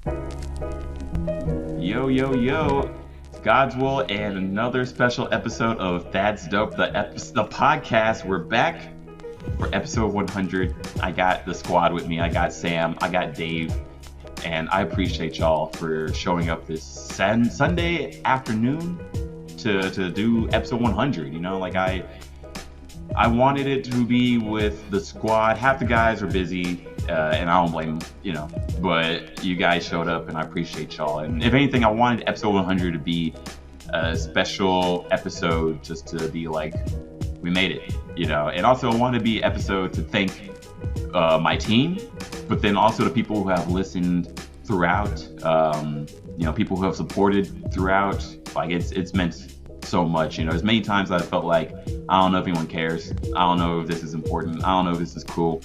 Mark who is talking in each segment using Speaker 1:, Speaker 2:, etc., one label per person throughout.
Speaker 1: Yo, yo, yo. It's God's Will and another special episode of That's Dope, the podcast. We're back for episode 100. I got the squad with me. I got Sam, I got Dave, and I appreciate y'all for showing up this Sunday afternoon to do episode 100. You know, like I wanted it to be with the squad. Half the guys are busy, and I don't blame them, you know. But you guys showed up, and I appreciate y'all. And if anything, I wanted episode 100 to be a special episode, just to be like, we made it, you know. And also, I wanted to be an episode to thank my team, but then also the people who have listened throughout. You know, people who have supported throughout. Like it's meant so much, you know. There's many times that I felt like I don't know if anyone cares. I don't know if this is important. I don't know if this is cool.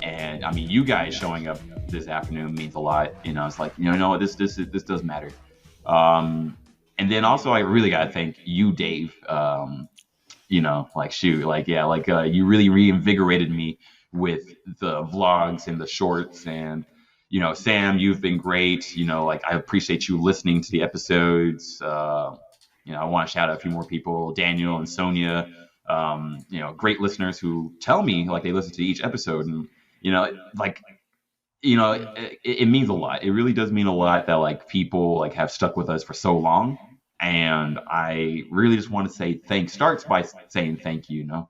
Speaker 1: And I mean, you guys showing up this afternoon means a lot. You know, it's like, you know what, this does matter. And then also I really gotta thank you, Dave. You know, like shoot, like yeah, like you really reinvigorated me with the vlogs and the shorts. And you know, Sam, you've been great. You know, like I appreciate you listening to the episodes. You know, I want to shout out a few more people, Daniel and Sonia, you know, great listeners who tell me like they listen to each episode. And, you know, like, you know, it means a lot. It really does mean a lot that like people like have stuck with us for so long. And I really just want to say thanks. Starts by saying thank you, you know.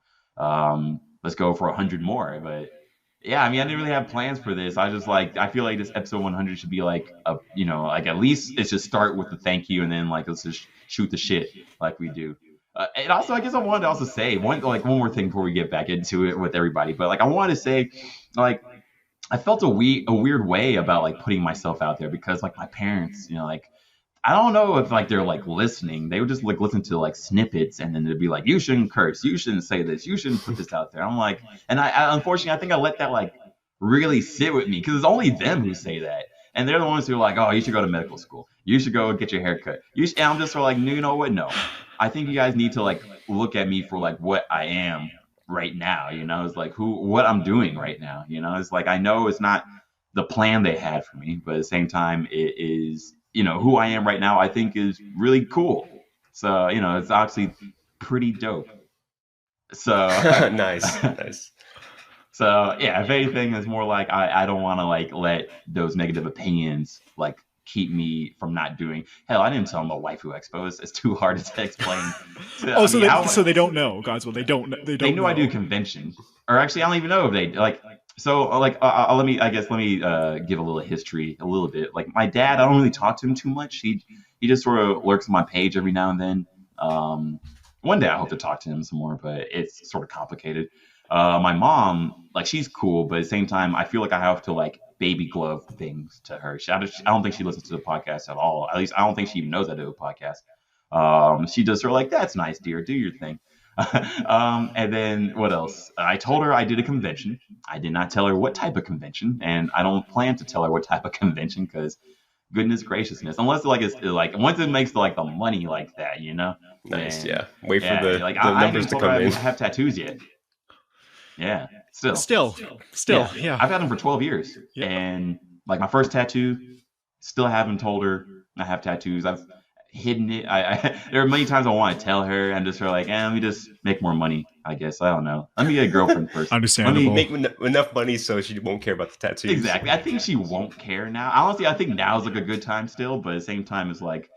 Speaker 1: Let's go for 100 more. But yeah, I mean, I didn't really have plans for this. I just like, I feel like this episode 100 should be like a, you know, like at least it's just start with the thank you, and then like let's just shoot the shit like we do. And also, I guess I wanted to also say one more thing before we get back into it with everybody. But like, I wanted to say, like, I felt a weird way about like putting myself out there, because like my parents, you know, like I don't know if like they're like listening. They would just like listen to like snippets, and then they'd be like, "You shouldn't curse. You shouldn't say this. You shouldn't put this out there." I'm like, and I unfortunately I think I let that like really sit with me, because it's only them who say that, and they're the ones who are like, "Oh, you should go to medical school. You should go get your hair cut." And I'm just sort of like, "You know what? No, I think you guys need to like look at me for like what I am right now. You know, it's like what I'm doing right now. You know, it's like I know it's not the plan they had for me, but at the same time, it is." You know, who I am right now, I think is really cool. So, you know, it's actually pretty dope. So,
Speaker 2: nice.
Speaker 1: So yeah, if anything, it's more like I don't want to like let those negative opinions like keep me from not doing. Hell, I didn't tell them about Waifu Expo. It's too hard to explain.
Speaker 3: So they don't know, guys. Well, they don't.
Speaker 1: They knew I do convention, or actually, I don't even know if they like. So like, let me give a little history, a little bit. Like my dad, I don't really talk to him too much. He just sort of lurks on my page every now and then. One day I hope to talk to him some more, but it's sort of complicated. My mom, like she's cool, but at the same time, I feel like I have to like baby glove things to her. I don't think she listens to the podcast at all. At least I don't think she even knows I do a podcast. She does her like, "That's nice, dear. Do your thing." And then what else? I told her I did a convention. I did not tell her what type of convention, and I don't plan to tell her what type of convention, because goodness graciousness, unless like it's like once it makes like the money like that, you know.
Speaker 2: Nice,
Speaker 1: and,
Speaker 2: yeah. Wait for the
Speaker 1: numbers
Speaker 2: to come in.
Speaker 1: I have tattoos yet. Yeah,
Speaker 3: still, yeah.
Speaker 1: I've had them for 12 years,
Speaker 3: yeah.
Speaker 1: And like my first tattoo, still haven't told her I have tattoos. I've hidden it. There are many times I want to tell her, and just her like, let me just make more money, I guess. I don't know. Let me get a girlfriend first.
Speaker 3: Understandable.
Speaker 2: Let me make enough money so she won't care about the tattoos.
Speaker 1: Exactly. I think she won't care now. Honestly, I think now is like a good time still, but at the same time, it's like,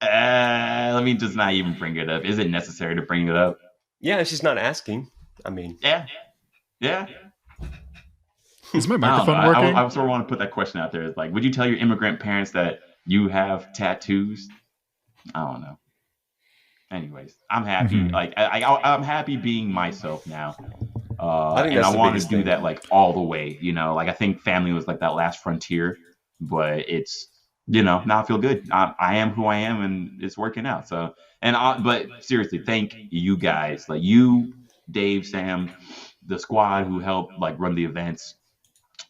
Speaker 1: let me just not even bring it up. Is it necessary to bring it up?
Speaker 2: Yeah, she's not asking. I mean,
Speaker 1: yeah.
Speaker 3: Is my microphone working?
Speaker 1: I sort of want to put that question out there. It's like, would you tell your immigrant parents that you have tattoos? I don't know. Anyways, I'm happy.
Speaker 3: Mm-hmm.
Speaker 1: Like I'm happy being myself now. And I want to do
Speaker 2: thing.
Speaker 1: that like all the way. You know, like I think family was like that last frontier, but it's, you know, now I feel good. I am who I am, and it's working out. So, but seriously, thank you guys, like you, Dave, Sam, the squad who helped like run the events,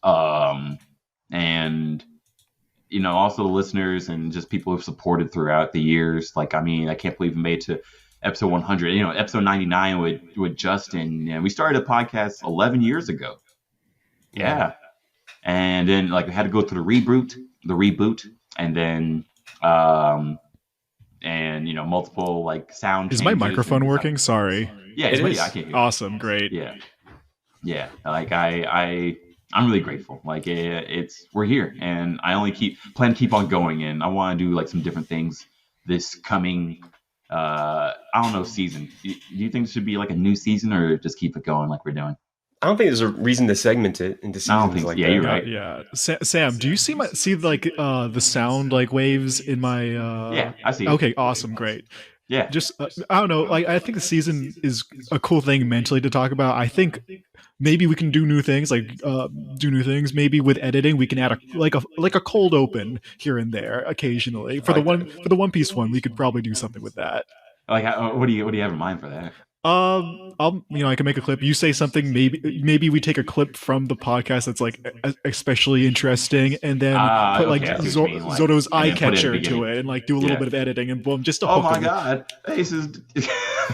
Speaker 1: and you know, also the listeners and just people who've supported throughout the years. Like, I mean, I can't believe we made it to episode 100. You know, episode 99 with Justin. And we started a podcast 11 years ago. Yeah. and then like I had to go through the reboot, and then and multiple like sound.
Speaker 3: Is my microphone working? Sorry.
Speaker 1: Yeah,
Speaker 2: it is.
Speaker 1: I can hear.
Speaker 3: Awesome, great.
Speaker 1: Yeah. Like I'm really grateful. Like we're here, and I only plan to keep on going, and I want to do like some different things this coming. I don't know, season. Do you think it should be like a new season, or just keep it going like we're doing?
Speaker 2: I don't think there's a reason to segment it into seasons.
Speaker 1: I don't think so.
Speaker 2: Like
Speaker 1: Yeah,
Speaker 2: that.
Speaker 1: you're right.
Speaker 3: Yeah. Sam, do you see like the sound like waves in my?
Speaker 1: Yeah, I see.
Speaker 3: Okay, awesome, great.
Speaker 1: Yeah.
Speaker 3: Just I don't know. Like I think the season is a cool thing mentally to talk about. I think maybe we can do new things, Maybe with editing, we can add a cold open here and there occasionally. For the One Piece one, we could probably do something with that.
Speaker 1: Like, what do you have in mind for that?
Speaker 3: I can make a clip. You say something. Maybe we take a clip from the podcast that's like especially interesting, and then put like Zoro's eye catcher to it, and like do a little bit of editing, and boom, just to hook them.
Speaker 1: God, this is.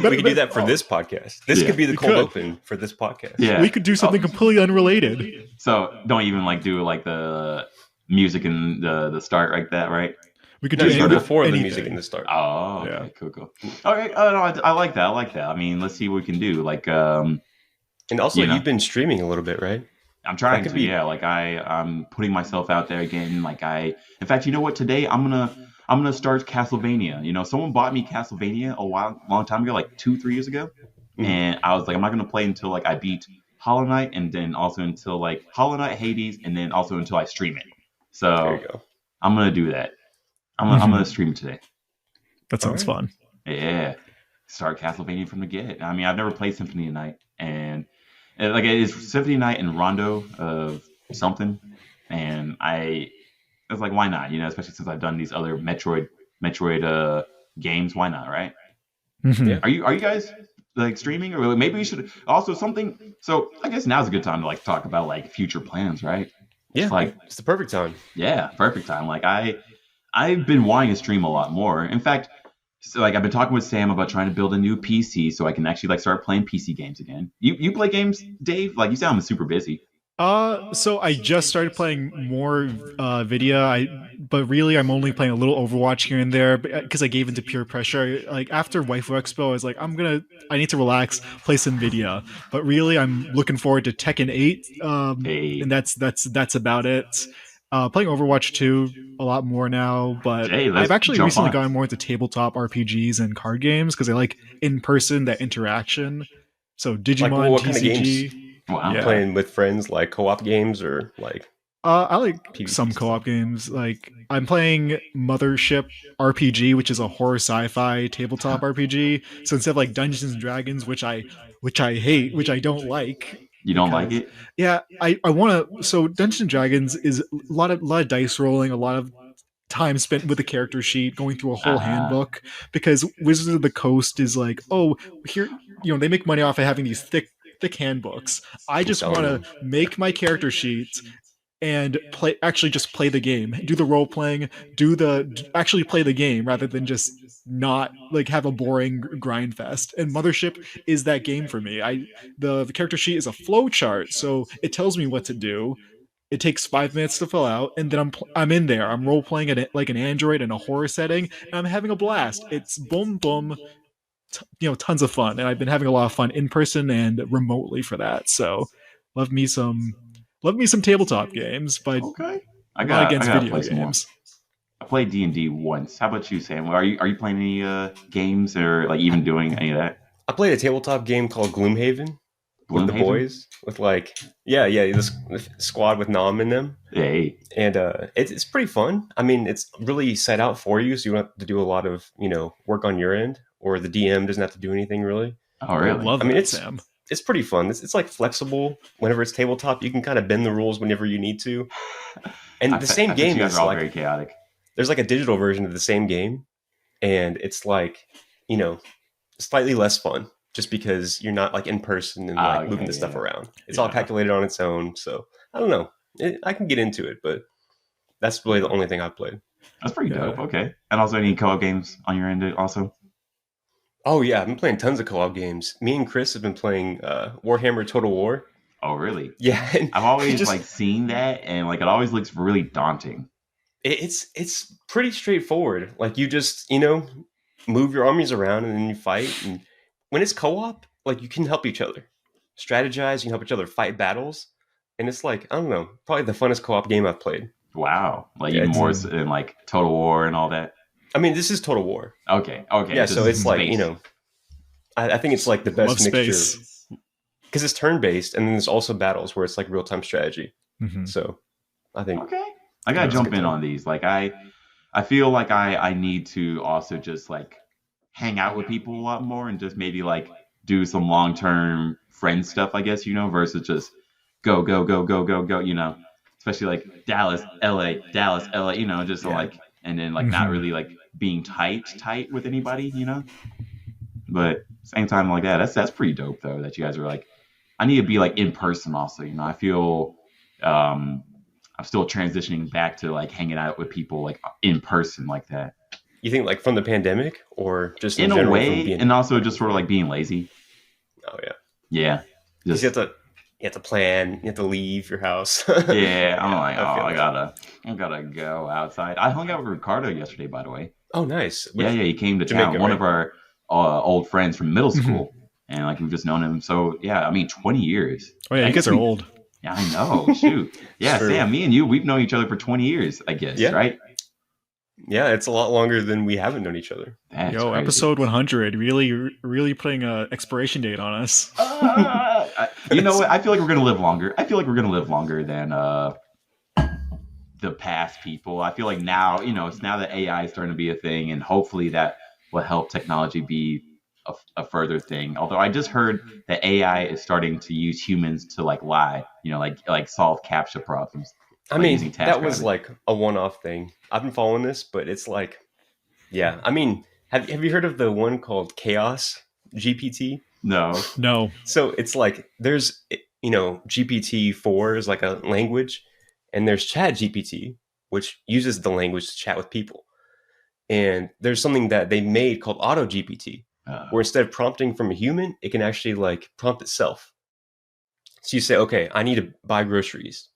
Speaker 2: We could do that for this podcast. This could be the cold open for this podcast.
Speaker 3: Yeah, we could do something completely unrelated.
Speaker 1: So don't even like do like the music and the start like that, right?
Speaker 3: We could do
Speaker 2: it before the music in the start.
Speaker 1: Oh, okay, cool. Okay, no, I like that. I mean, let's see what we can do. Like, and
Speaker 2: also, you've been streaming a little bit, right?
Speaker 1: I'm trying to. Yeah, like I'm putting myself out there again. Like in fact, you know what? Today I'm gonna start Castlevania. Someone bought me Castlevania long time ago, like 2-3 years ago, and I was like, I'm not gonna play until like I beat Hollow Knight, and then also until like Hollow Knight, Hades, and then also until I stream it. So
Speaker 2: there you go.
Speaker 1: I'm gonna do that. I'm gonna stream today.
Speaker 3: That sounds fun.
Speaker 1: Yeah, start Castlevania from the get. I mean, I've never played Symphony of Night, and like it's Symphony of Night and Rondo of something, and I was like, why not? Especially since I've done these other Metroid games. Why not, right?
Speaker 3: Mm-hmm. Yeah.
Speaker 1: Are you guys like streaming, or maybe we should also something? So I guess now's a good time to like talk about like future plans, right?
Speaker 2: Yeah, it's the perfect time.
Speaker 1: Yeah, perfect time. Like I've been wanting to stream a lot more. In fact, I've been talking with Sam about trying to build a new PC so I can actually like start playing PC games again. You play games, Dave? Like you sound super busy.
Speaker 3: So I just started playing more video. But really I'm only playing a little Overwatch here and there because I gave into peer pressure. Like after Waifu Expo, I was like, I need to relax, play some video. But really I'm looking forward to Tekken 8. And that's about it. Playing Overwatch 2 a lot more now, but I've actually recently gotten more into tabletop RPGs and card games because I like in-person, that interaction. So Digimon,
Speaker 2: like, what
Speaker 3: TCG.
Speaker 2: Kind of games? Wow. Playing with friends, like co-op games or like...
Speaker 3: I like
Speaker 2: PvP
Speaker 3: some co-op games. Like I'm playing Mothership RPG, which is a horror sci-fi tabletop RPG. So instead of like Dungeons and Dragons, which I hate, which I don't like.
Speaker 1: You don't like it?
Speaker 3: Yeah, I want to. So Dungeons and Dragons is a lot of dice rolling, a lot of time spent with a character sheet, going through a whole handbook. Because Wizards of the Coast is like, oh, here, they make money off of having these thick handbooks. I just want to make my character sheets and just play the game, do the role playing, actually play the game rather than just not like have a boring grind fest. And Mothership is that game for me. The character sheet is a flow chart, so it tells me what to do. It takes 5 minutes to fill out, and then I'm in there. I'm role playing it like an android in a horror setting, and I'm having a blast. It's boom boom, tons of fun, and I've been having a lot of fun in person and remotely for that. So, love me some tabletop games, but
Speaker 1: I got against video games. I played D&D once. How about you, Sam? Are you playing any games or like even doing any of that?
Speaker 2: I played a tabletop game called Gloomhaven with the boys, with this squad with Nam in them.
Speaker 1: Hey,
Speaker 2: and it's pretty fun. I mean, it's really set out for you, so you don't have to do a lot of work on your end, or the DM doesn't have to do anything really.
Speaker 1: Oh, really?
Speaker 3: Sam.
Speaker 2: It's pretty fun. It's like flexible. Whenever it's tabletop, you can kind of bend the rules whenever you need to. And the same game is like
Speaker 1: very chaotic.
Speaker 2: There's like a digital version of the same game, and it's like slightly less fun just because you're not like in person and like moving the stuff around. It's all calculated on its own. So I don't know. I can get into it, but that's really the only thing I've played.
Speaker 1: That's pretty dope. Okay. And also any co-op games on your end also?
Speaker 2: Oh, yeah. I've been playing tons of co-op games. Me and Chris have been playing Warhammer Total War.
Speaker 1: Oh, really?
Speaker 2: Yeah, and
Speaker 1: I've always
Speaker 2: just
Speaker 1: like seen that, and like it always looks really daunting.
Speaker 2: it's pretty straightforward. Like you just move your armies around and then you fight. And when it's co-op, like you can help each other strategize. You can help each other fight battles, and it's like I don't know, probably the funnest co-op game I've played.
Speaker 1: Wow, like
Speaker 2: Yeah,
Speaker 1: even
Speaker 2: it's,
Speaker 1: more in like Total War and all that.
Speaker 2: I mean, this is Total War.
Speaker 1: Okay,
Speaker 2: Yeah,
Speaker 1: this
Speaker 2: so
Speaker 1: is
Speaker 2: it's like
Speaker 1: space.
Speaker 2: I think it's like the best
Speaker 3: Love
Speaker 2: mixture
Speaker 3: space.
Speaker 2: because it's turn-based, and then there's also battles where it's like real-time strategy.
Speaker 3: Mhm.
Speaker 2: So I think
Speaker 1: Okay, I gotta
Speaker 2: it's a
Speaker 1: jump
Speaker 2: good
Speaker 1: in
Speaker 2: time.
Speaker 1: on these. Like I feel like I need to also just like hang out with people a lot more and just maybe like do some long term friend stuff, I guess, versus just go, go, go, go, go, go, especially like Dallas, LA, Dallas, LA, just so,
Speaker 2: Yeah.
Speaker 1: like, and then like not
Speaker 3: Mhm.
Speaker 1: really like being tight with anybody. But same time like that's pretty dope though that you guys are like, I need to be like in person also, I feel, um, I'm still transitioning back to like hanging out with people like in person like that.
Speaker 2: You think like from the pandemic or just in
Speaker 1: In a
Speaker 2: general from
Speaker 1: way,
Speaker 2: being
Speaker 1: and also
Speaker 2: back
Speaker 1: just
Speaker 2: in
Speaker 1: sort of
Speaker 2: school?
Speaker 1: like being lazy.
Speaker 2: Oh yeah,
Speaker 1: Yeah.
Speaker 2: because
Speaker 1: Just
Speaker 2: you have to plan, you have to leave your house.
Speaker 1: yeah, I'm
Speaker 2: Yeah,
Speaker 1: like,
Speaker 2: I feel
Speaker 1: oh,
Speaker 2: that.
Speaker 1: I gotta go outside. I hung out with Ricardo yesterday, by the way.
Speaker 2: Oh, nice.
Speaker 1: Yeah,
Speaker 2: Which
Speaker 1: he came to town.
Speaker 2: Jamaica,
Speaker 1: One
Speaker 2: right?
Speaker 1: of our old friends from middle
Speaker 3: Mhm.
Speaker 1: school, and like we've just known him. So yeah, I mean, 20 years.
Speaker 3: Oh yeah,
Speaker 1: I
Speaker 3: you guys
Speaker 1: guess
Speaker 3: are
Speaker 1: we.
Speaker 3: old.
Speaker 1: Yeah, I know. Shoot.
Speaker 2: It's
Speaker 1: Yeah,
Speaker 2: true.
Speaker 1: Sam, me and you, we've known each other for 20 years. I guess,
Speaker 2: Yeah,
Speaker 1: right?
Speaker 2: yeah. It's a lot longer than we haven't known each other.
Speaker 1: That's
Speaker 3: Yo,
Speaker 1: crazy.
Speaker 3: episode 100, really putting a expiration date on us.
Speaker 1: You know what? I feel like we're gonna live longer. I feel like we're gonna live longer than the past people. I feel like now, it's now that AI is starting to be a thing, and hopefully that will help technology be a further thing. Although I just heard that AI is starting to use humans to like lie, like solve CAPTCHA problems,
Speaker 2: I
Speaker 1: like using
Speaker 2: mean, that was
Speaker 1: TaskRabbit.
Speaker 2: like a one-off thing. I've been following this, but it's like, yeah. I mean, have you heard of the one called Chaos GPT?
Speaker 1: No.
Speaker 3: No.
Speaker 2: So it's like there's GPT-4 is like a language, and there's Chat GPT, which uses the language to chat with people. And there's something that they made called Auto GPT, where instead of prompting from a human, it can actually like prompt itself. So you say, okay, I need to buy groceries.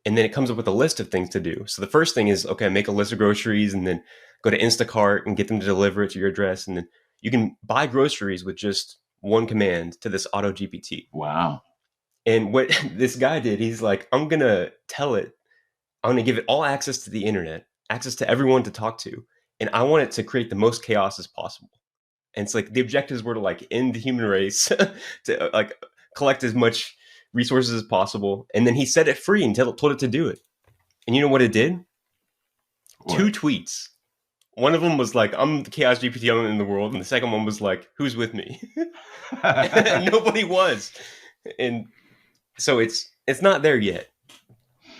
Speaker 2: And then it comes up with a list of things to do. So the first thing is, okay, make a list of groceries and then go to Instacart and get them to deliver it to your address. And then you can buy groceries with just one command to this Auto GPT.
Speaker 1: Wow.
Speaker 2: And what this guy did, he's like, I'm going to give it all access to the internet, access to everyone to talk to. And I want it to create the most chaos as possible. And it's like the objectives were to like end the human race, to like collect as much resources as possible. And then he set it free and told it to do it. And you know what it did?
Speaker 1: What?
Speaker 2: 2 tweets. One of them was like, I'm the chaos GPT in the world. And the second one was like, who's with me? Nobody was. And so it's not there yet.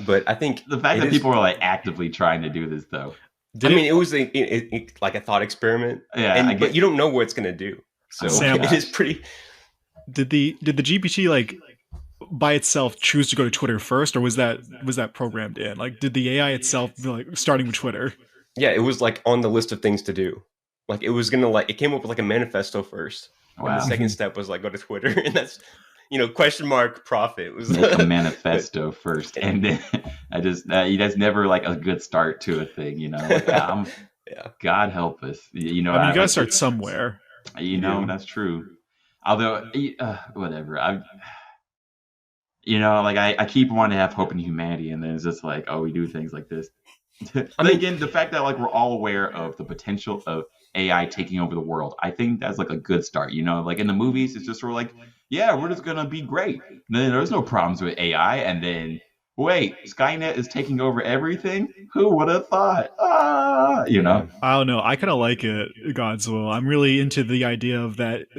Speaker 2: But I think
Speaker 1: The fact that people are like actively trying to do this though.
Speaker 2: it was like a thought experiment.
Speaker 1: Yeah,
Speaker 2: But you don't know what it's going to do. So
Speaker 3: Sam,
Speaker 2: it is pretty.
Speaker 3: Did the GPT like by itself choose to go to Twitter first, or was that programmed in? Like, did the AI itself be like starting with Twitter?
Speaker 2: Yeah, it was like on the list of things to do. Like it was gonna it came up with like a manifesto first.
Speaker 1: Wow.
Speaker 2: And the second step was like go to Twitter, and that's question mark profit. It was
Speaker 1: Make a manifesto first, and then that's never like a good start to a thing, Like,
Speaker 2: yeah.
Speaker 1: God help us,
Speaker 3: I mean, you gotta start somewhere.
Speaker 1: That's true. Although, whatever. I keep wanting to have hope in humanity, and then it's just like, oh, we do things like this. Again, the fact that like we're all aware of the potential of AI taking over the world, I think that's like a good start. Like in the movies, it's just sort of like, yeah, we're just gonna be great. And then there's no problems with AI, and then wait, Skynet is taking over everything. Who would have thought?
Speaker 2: Yeah.
Speaker 3: I don't know. I kind of like it, God's will. I'm really into the idea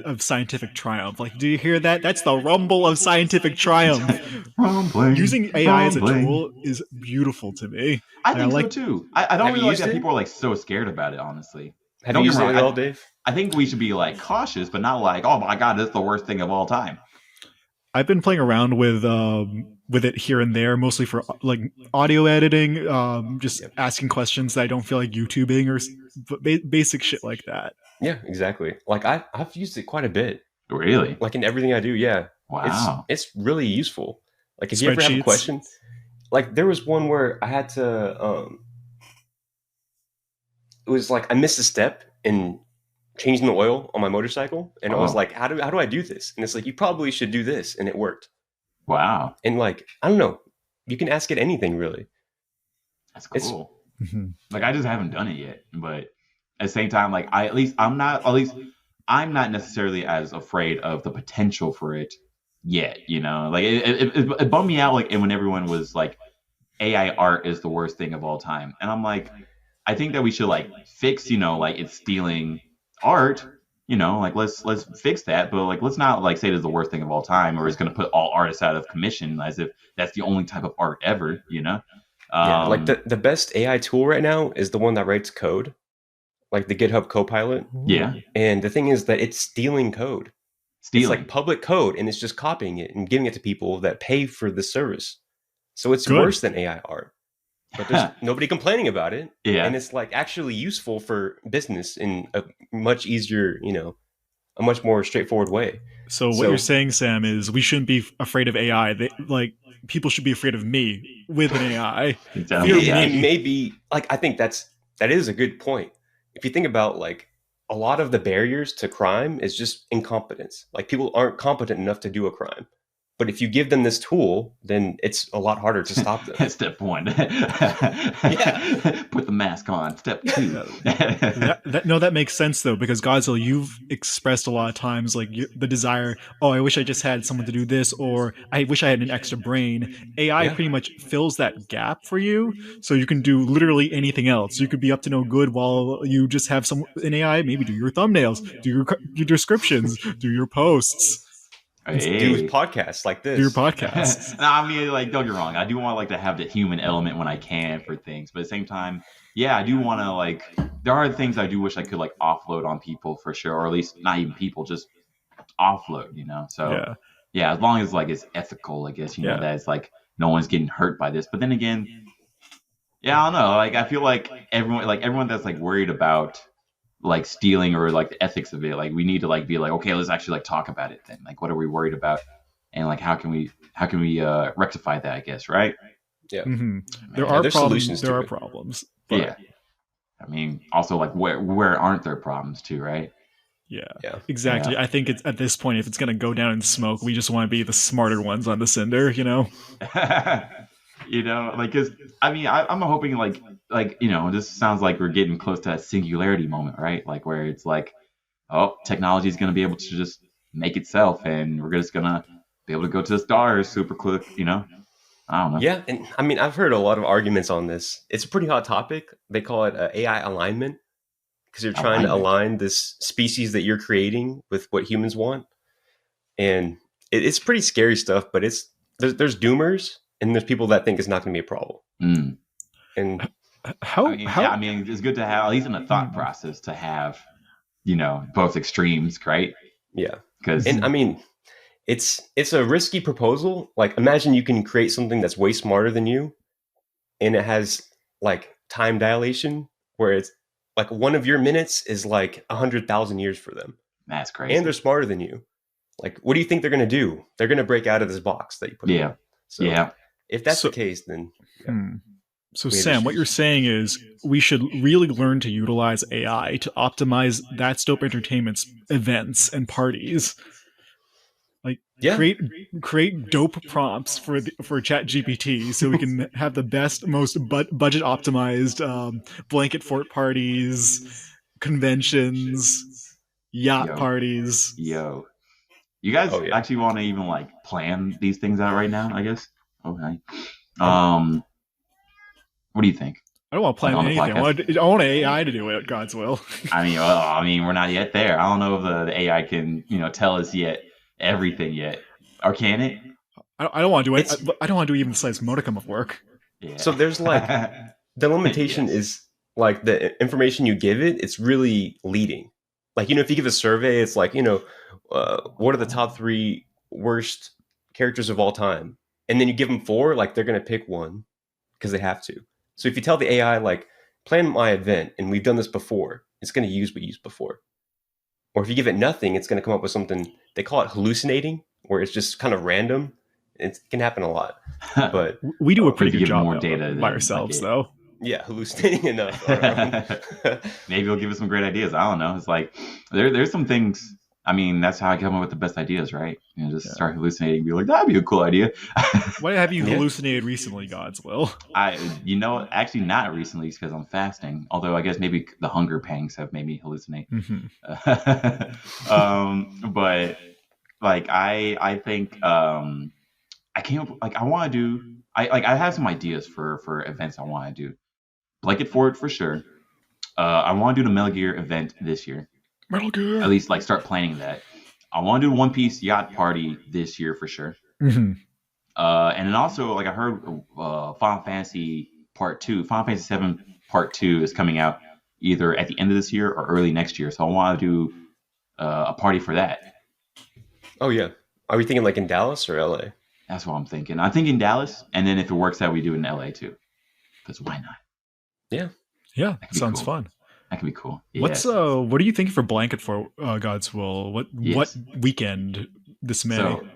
Speaker 3: of scientific triumph. Like, do you hear that? That's the rumble of scientific triumph.
Speaker 1: Rumbling,
Speaker 3: Using AI as a
Speaker 1: rumbling.
Speaker 3: tool is beautiful to me.
Speaker 1: I think
Speaker 3: like-
Speaker 1: so too. I don't
Speaker 2: Have
Speaker 1: really
Speaker 2: you
Speaker 1: like that
Speaker 2: used it?
Speaker 1: people are like so scared about it. Honestly,
Speaker 2: Have
Speaker 1: Don't
Speaker 2: you
Speaker 1: get
Speaker 2: used
Speaker 1: me
Speaker 2: it
Speaker 1: wrong,
Speaker 2: at all, Dave?
Speaker 1: I think we should be like cautious, but not like, oh my god, it's the worst thing of all time.
Speaker 3: I've been playing around with it here and there, mostly for like audio editing, just
Speaker 2: Yep.
Speaker 3: asking questions that I don't feel like YouTubing or basic shit like that.
Speaker 2: Yeah, exactly. Like I've used it quite a bit.
Speaker 1: Really?
Speaker 2: Like in everything I do. Yeah.
Speaker 1: Wow.
Speaker 2: It's really useful. Like if you ever have a
Speaker 3: Spreadsheets.
Speaker 2: question, like there was one where I had to it was like I missed a step in changing the oil on my motorcycle, and I was
Speaker 1: Oh.
Speaker 2: like, how do I do this? And it's like, you probably should do this, and it worked.
Speaker 1: Wow.
Speaker 2: And like, I don't know, you can ask it anything really.
Speaker 1: That's cool.
Speaker 3: Mhm.
Speaker 1: Like I just haven't done it yet, but at the same time, like I'm not necessarily as afraid of the potential for it yet. You know, like it bummed me out like when everyone was like AI art is the worst thing of all time, and I'm like, I think that we should like fix, like it's stealing art. Like let's fix that, but like let's not like say it's the worst thing of all time, or it's going to put all artists out of commission as if that's the only type of art ever.
Speaker 2: Yeah, like
Speaker 1: Um,
Speaker 2: the best AI tool right now is the one that writes code, like the GitHub Copilot.
Speaker 1: yeah,
Speaker 2: And the thing is that it's stealing code. It's
Speaker 1: stealing.
Speaker 2: like public code, and it's just copying it and giving it to people that pay for the service. So it's
Speaker 3: Good.
Speaker 2: worse than AI art. But there's nobody complaining about it.
Speaker 1: Yeah.
Speaker 2: And it's like actually useful for business in a much easier, a much more straightforward way.
Speaker 3: So what
Speaker 2: So-
Speaker 3: you're saying, Sam, is we shouldn't be afraid of AI. Like people should be afraid of me with an AI.
Speaker 1: It sounds
Speaker 3: Fear
Speaker 1: like
Speaker 3: me.
Speaker 1: that.
Speaker 2: It may be like I think that is a good point. If you think about like a lot of the barriers to crime is just incompetence. Like people aren't competent enough to do a crime. But if you give them this tool, then it's a lot harder to stop them.
Speaker 1: Step 1.
Speaker 2: Yeah.
Speaker 1: Put the mask on. Step 2.
Speaker 3: That makes sense though, because Godzilla, you've expressed a lot of times like the desire. Oh, I wish I just had someone to do this, or I wish I had an extra brain. AI
Speaker 2: Yeah.
Speaker 3: pretty much fills that gap for you, so you can do literally anything else. You could be up to no good while you just have an AI maybe do your thumbnails, do your descriptions, do your posts,
Speaker 2: Do podcasts like this.
Speaker 3: do your podcasts.
Speaker 1: No, I mean, like, don't get me wrong. I do want like to have the human element when I can for things, but at the same time, yeah, I do want to like. There are things I do wish I could like offload on people for sure, or at least not even people, just offload. So yeah, as long as like it's ethical, I guess
Speaker 3: Yeah.
Speaker 1: that it's like no one's getting hurt by this. But then again, yeah, I don't know. Like I feel like everyone that's like worried about like stealing or like the ethics of it, like we need to like be like, okay, let's actually like talk about it then. Like what are we worried about, and like how can we rectify that, I guess, right?
Speaker 2: Yeah.
Speaker 3: Mm-hmm. There
Speaker 2: Yeah,
Speaker 3: are
Speaker 2: there's
Speaker 3: problems.
Speaker 2: solutions
Speaker 3: There
Speaker 2: to
Speaker 3: are
Speaker 2: it.
Speaker 3: problems. But
Speaker 1: Yeah. I mean, also like where aren't there problems too, right?
Speaker 3: yeah,
Speaker 2: Yeah.
Speaker 3: exactly. I think it's at this point, if it's gonna go down in smoke, we just want to be the smarter ones on the cinder,
Speaker 1: Like, cause I mean, I'm hoping like this sounds like we're getting close to that singularity moment, right? Like where it's like, oh, technology is gonna be able to just make itself, and we're just gonna be able to go to the stars super quick. I don't know.
Speaker 2: Yeah, and I mean, I've heard a lot of arguments on this. It's a pretty hot topic. They call it AI alignment because you're trying to align this species that you're creating with what humans want, and it's pretty scary stuff. But there's doomers and there's people that think it's not going to be a problem.
Speaker 1: Mm.
Speaker 2: And
Speaker 1: I mean, it's good to have at least in the thought process to have, both extremes, right?
Speaker 2: Yeah,
Speaker 1: because
Speaker 2: and I mean, it's a risky proposal. Like, imagine you can create something that's way smarter than you, and it has like time dilation where it's like one of your minutes is like 100,000 years for them.
Speaker 1: That's crazy.
Speaker 2: And they're smarter than you. Like, what do you think they're going to do? They're going to break out of this box that you put in. So if that's the case, then
Speaker 3: So Sam, what you're saying is we should really learn to utilize AI to optimize That's Dope Entertainment's events and parties. Like create dope prompts for ChatGPT so we can have the best, most budget optimized blanket fort parties, conventions, yacht parties.
Speaker 1: You guys actually want to even like plan these things out right now? I guess. Okay. What do you think?
Speaker 3: I don't want to plan anything. I want AI to do it. God's will.
Speaker 1: I mean, we're not yet there. I don't know if the AI can, tell us everything yet, or can it?
Speaker 3: I don't want to do it. I don't want to do even the slightest modicum of work.
Speaker 1: Yeah.
Speaker 2: So there's like the limitation is like the information you give it. It's really leading. Like, if you give a survey, it's like, what are the top 3 worst characters of all time? And then you give them 4, like they're going to pick one because they have to. So if you tell the AI, like, plan my event, and we've done this before, it's going to use what you used before. Or if you give it nothing, it's going to come up with something, they call it hallucinating, where it's just kind of random. It can happen a lot, but
Speaker 3: we do a pretty
Speaker 1: to
Speaker 3: good
Speaker 1: give
Speaker 3: job
Speaker 1: more data
Speaker 3: by
Speaker 1: than,
Speaker 3: ourselves,
Speaker 1: like,
Speaker 3: though.
Speaker 2: yeah, hallucinating enough on our own.
Speaker 1: maybe he'll give us some great ideas. I don't know. It's like there's some things. I mean, that's how I come up with the best ideas, right? You know, just start hallucinating and be like, that'd be a cool idea.
Speaker 3: What have you
Speaker 2: Yeah.
Speaker 3: hallucinated recently, God's will?
Speaker 1: Actually not recently because I'm fasting. Although I guess maybe the hunger pangs have made me hallucinate. But like I think I can't like I want to do I have some ideas for events I want to do. Blanket Fort for sure. I want to do the Metal Gear event this year.
Speaker 3: Metal Gear.
Speaker 1: At least like start planning that. I want to do One Piece yacht party this year for sure.
Speaker 3: Mm-hmm.
Speaker 1: And then also like I heard Final Fantasy Part 2, Final Fantasy 7 Part 2 is coming out either at the end of this year or early next year. So I want to do a party for that.
Speaker 2: Oh yeah, are we thinking like in Dallas or LA?
Speaker 1: That's what I'm thinking. I'm thinking Dallas, and then if it works out, we do it in LA too. Because why not?
Speaker 3: Yeah, sounds
Speaker 1: cool.
Speaker 3: fun.
Speaker 1: That could be cool. Yeah.
Speaker 3: What are you thinking for Blanket for God's will? What weekend this May?
Speaker 1: So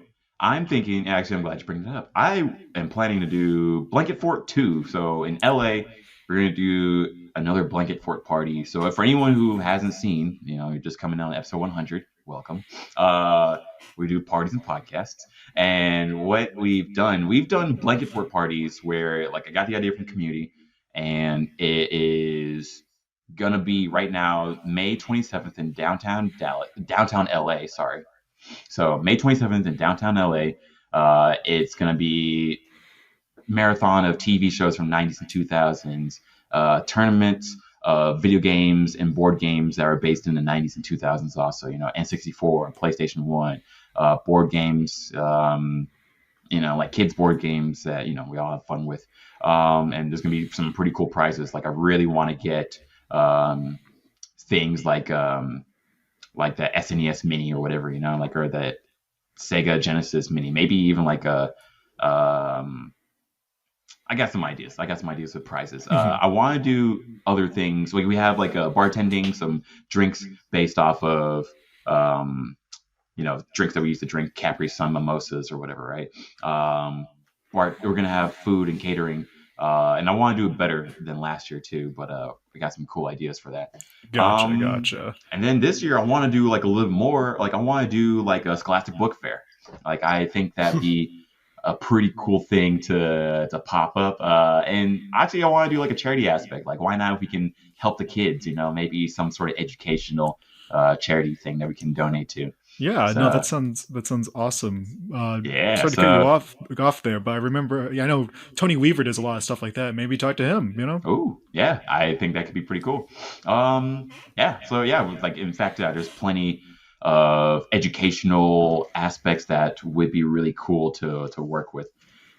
Speaker 1: I'm thinking. Actually, I'm glad you bring that up. I am planning to do Blanket Fort 2. So in LA, we're gonna do another Blanket Fort party. So for anyone who hasn't seen, you're just coming down to episode 100. Welcome. We do parties and podcasts. And what we've done Blanket Fort parties where like I got the idea from the community, and it is gonna be right now May 27th in downtown LA. Sorry. So May 27th in downtown LA. It's gonna be marathon of TV shows from 90s and 2000s, tournaments of video games and board games that are based in the 90s and 2000s also, N64 and PlayStation 1, board games, like kids board games that, we all have fun with. And there's going to be some pretty cool prizes. Like I really want to get things like the SNES Mini or whatever, or the Sega Genesis Mini, maybe even like I got some ideas. With prizes. I want to do other things. Like we have like bartending, some drinks based off of, drinks that we used to drink, Capri Sun mimosas or whatever, right? We're going to have food and catering. And I want to do it better than last year too, but we got some cool ideas for that.
Speaker 3: Gotcha.
Speaker 1: And then this year I want to do like a little more, like I want to do like a Scholastic Book Fair. Like I think that'd be a pretty cool thing to pop up. And actually I want to do like a charity aspect. Like why not if we can help the kids, maybe some sort of educational charity thing that we can donate to.
Speaker 3: Yeah, no, that sounds awesome.
Speaker 1: Yeah,
Speaker 3: sorry to cut you off there, but I remember, I know Tony Weaver does a lot of stuff like that. Maybe talk to him,
Speaker 1: Oh, yeah, I think that could be pretty cool. Like in fact, there's plenty of educational aspects that would be really cool to work with.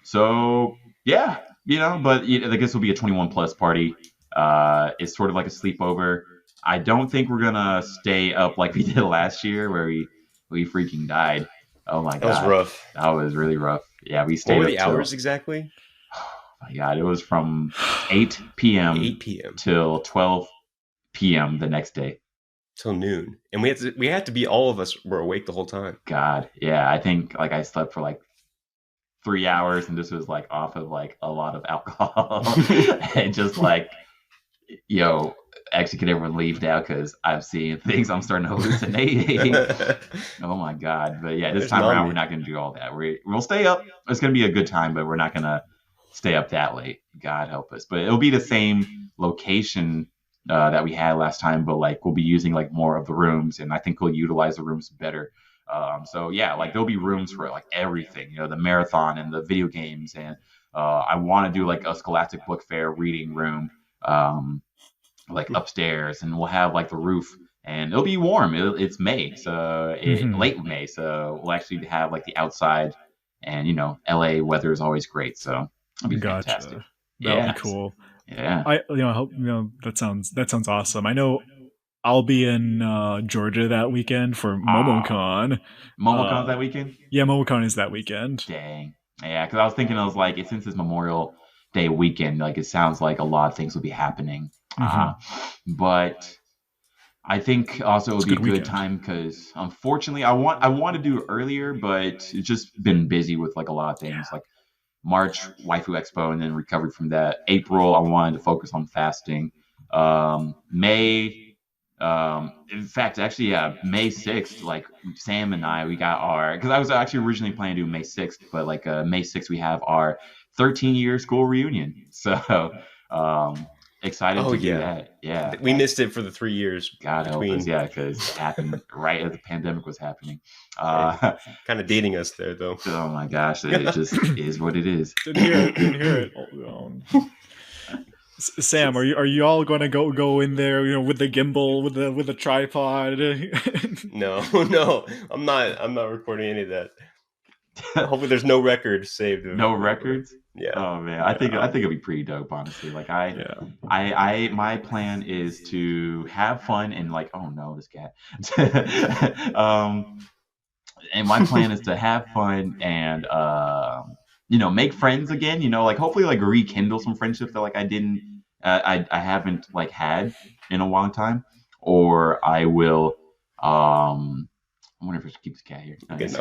Speaker 1: So yeah, but I guess it'll be a 21 plus party. It's sort of like a sleepover. I don't think we're gonna stay up like we did last year, where we freaking died. Oh my god,
Speaker 2: that was rough.
Speaker 1: That was really rough. Yeah, we stayed.
Speaker 2: What were the hours exactly?
Speaker 1: Oh my god, it was from 8 p.m. till 12 p.m. the next day.
Speaker 2: Till noon, and we had to be, all of us were awake the whole time.
Speaker 1: God, yeah, I think like I slept for like 3 hours, and this was like off of like a lot of alcohol, and just like, actually, can everyone leave now because I've seen things. I'm starting to hallucinate. Oh my god! But yeah, this time around we're not going to do all that. We'll stay up. It's going to be a good time, but we're not going to stay up that late. God help us! But it'll be the same location that we had last time, but like we'll be using like more of the rooms, and I think we'll utilize the rooms better. So yeah, like there'll be rooms for like everything, the marathon and the video games, and I want to do like a Scholastic Book Fair reading room, like upstairs, and we'll have like the roof, and it'll be warm. It's May, so late May, so we'll actually have like the outside, and LA weather is always great, so it'll be fantastic.
Speaker 3: That'll be cool.
Speaker 1: Yeah,
Speaker 3: I hope that sounds awesome. I know I'll be in Georgia that weekend for MomoCon.
Speaker 1: MomoCon's that weekend?
Speaker 3: Yeah, MomoCon is that weekend.
Speaker 1: Dang. Yeah, because I was thinking, like, since it's Memorial Day weekend, like, it sounds like a lot of things will be happening. But I think also it would
Speaker 3: It's a
Speaker 1: be a
Speaker 3: good
Speaker 1: good
Speaker 3: weekend.
Speaker 1: time because unfortunately I want to do it earlier, but it's just been busy with like a lot of things like March Waifu Expo and then recovery from that. April I wanted to focus on fasting. May, in fact, actually, yeah, May 6th, like Sam and I, we got our because I was actually originally planning to do May 6th, but like May 6th we have our 13-year school reunion. So excited
Speaker 2: Oh
Speaker 1: to do
Speaker 2: yeah,
Speaker 1: that. Yeah,
Speaker 2: we missed it for the 3 years
Speaker 1: God help us,
Speaker 2: between.
Speaker 1: yeah, because it happened right as the pandemic was happening.
Speaker 2: Right. Kind of dating us there, though.
Speaker 1: Oh my gosh, it just is what it is.
Speaker 3: Didn't hear it. Didn't hear it. Sam, are you all going to go in there, with the gimbal, with the tripod?
Speaker 2: No, I'm not recording any of that. Hopefully, there's no record saved.
Speaker 1: No records.
Speaker 2: Yeah.
Speaker 1: Oh man, I think it'd be pretty dope, honestly. Like my plan is to have fun and like, oh no, this cat. And my plan is to have fun and make friends again. Like hopefully like rekindle some friendships that like I didn't, I haven't like had in a long time, or I will. I wonder if I should keep this cat here.
Speaker 2: Good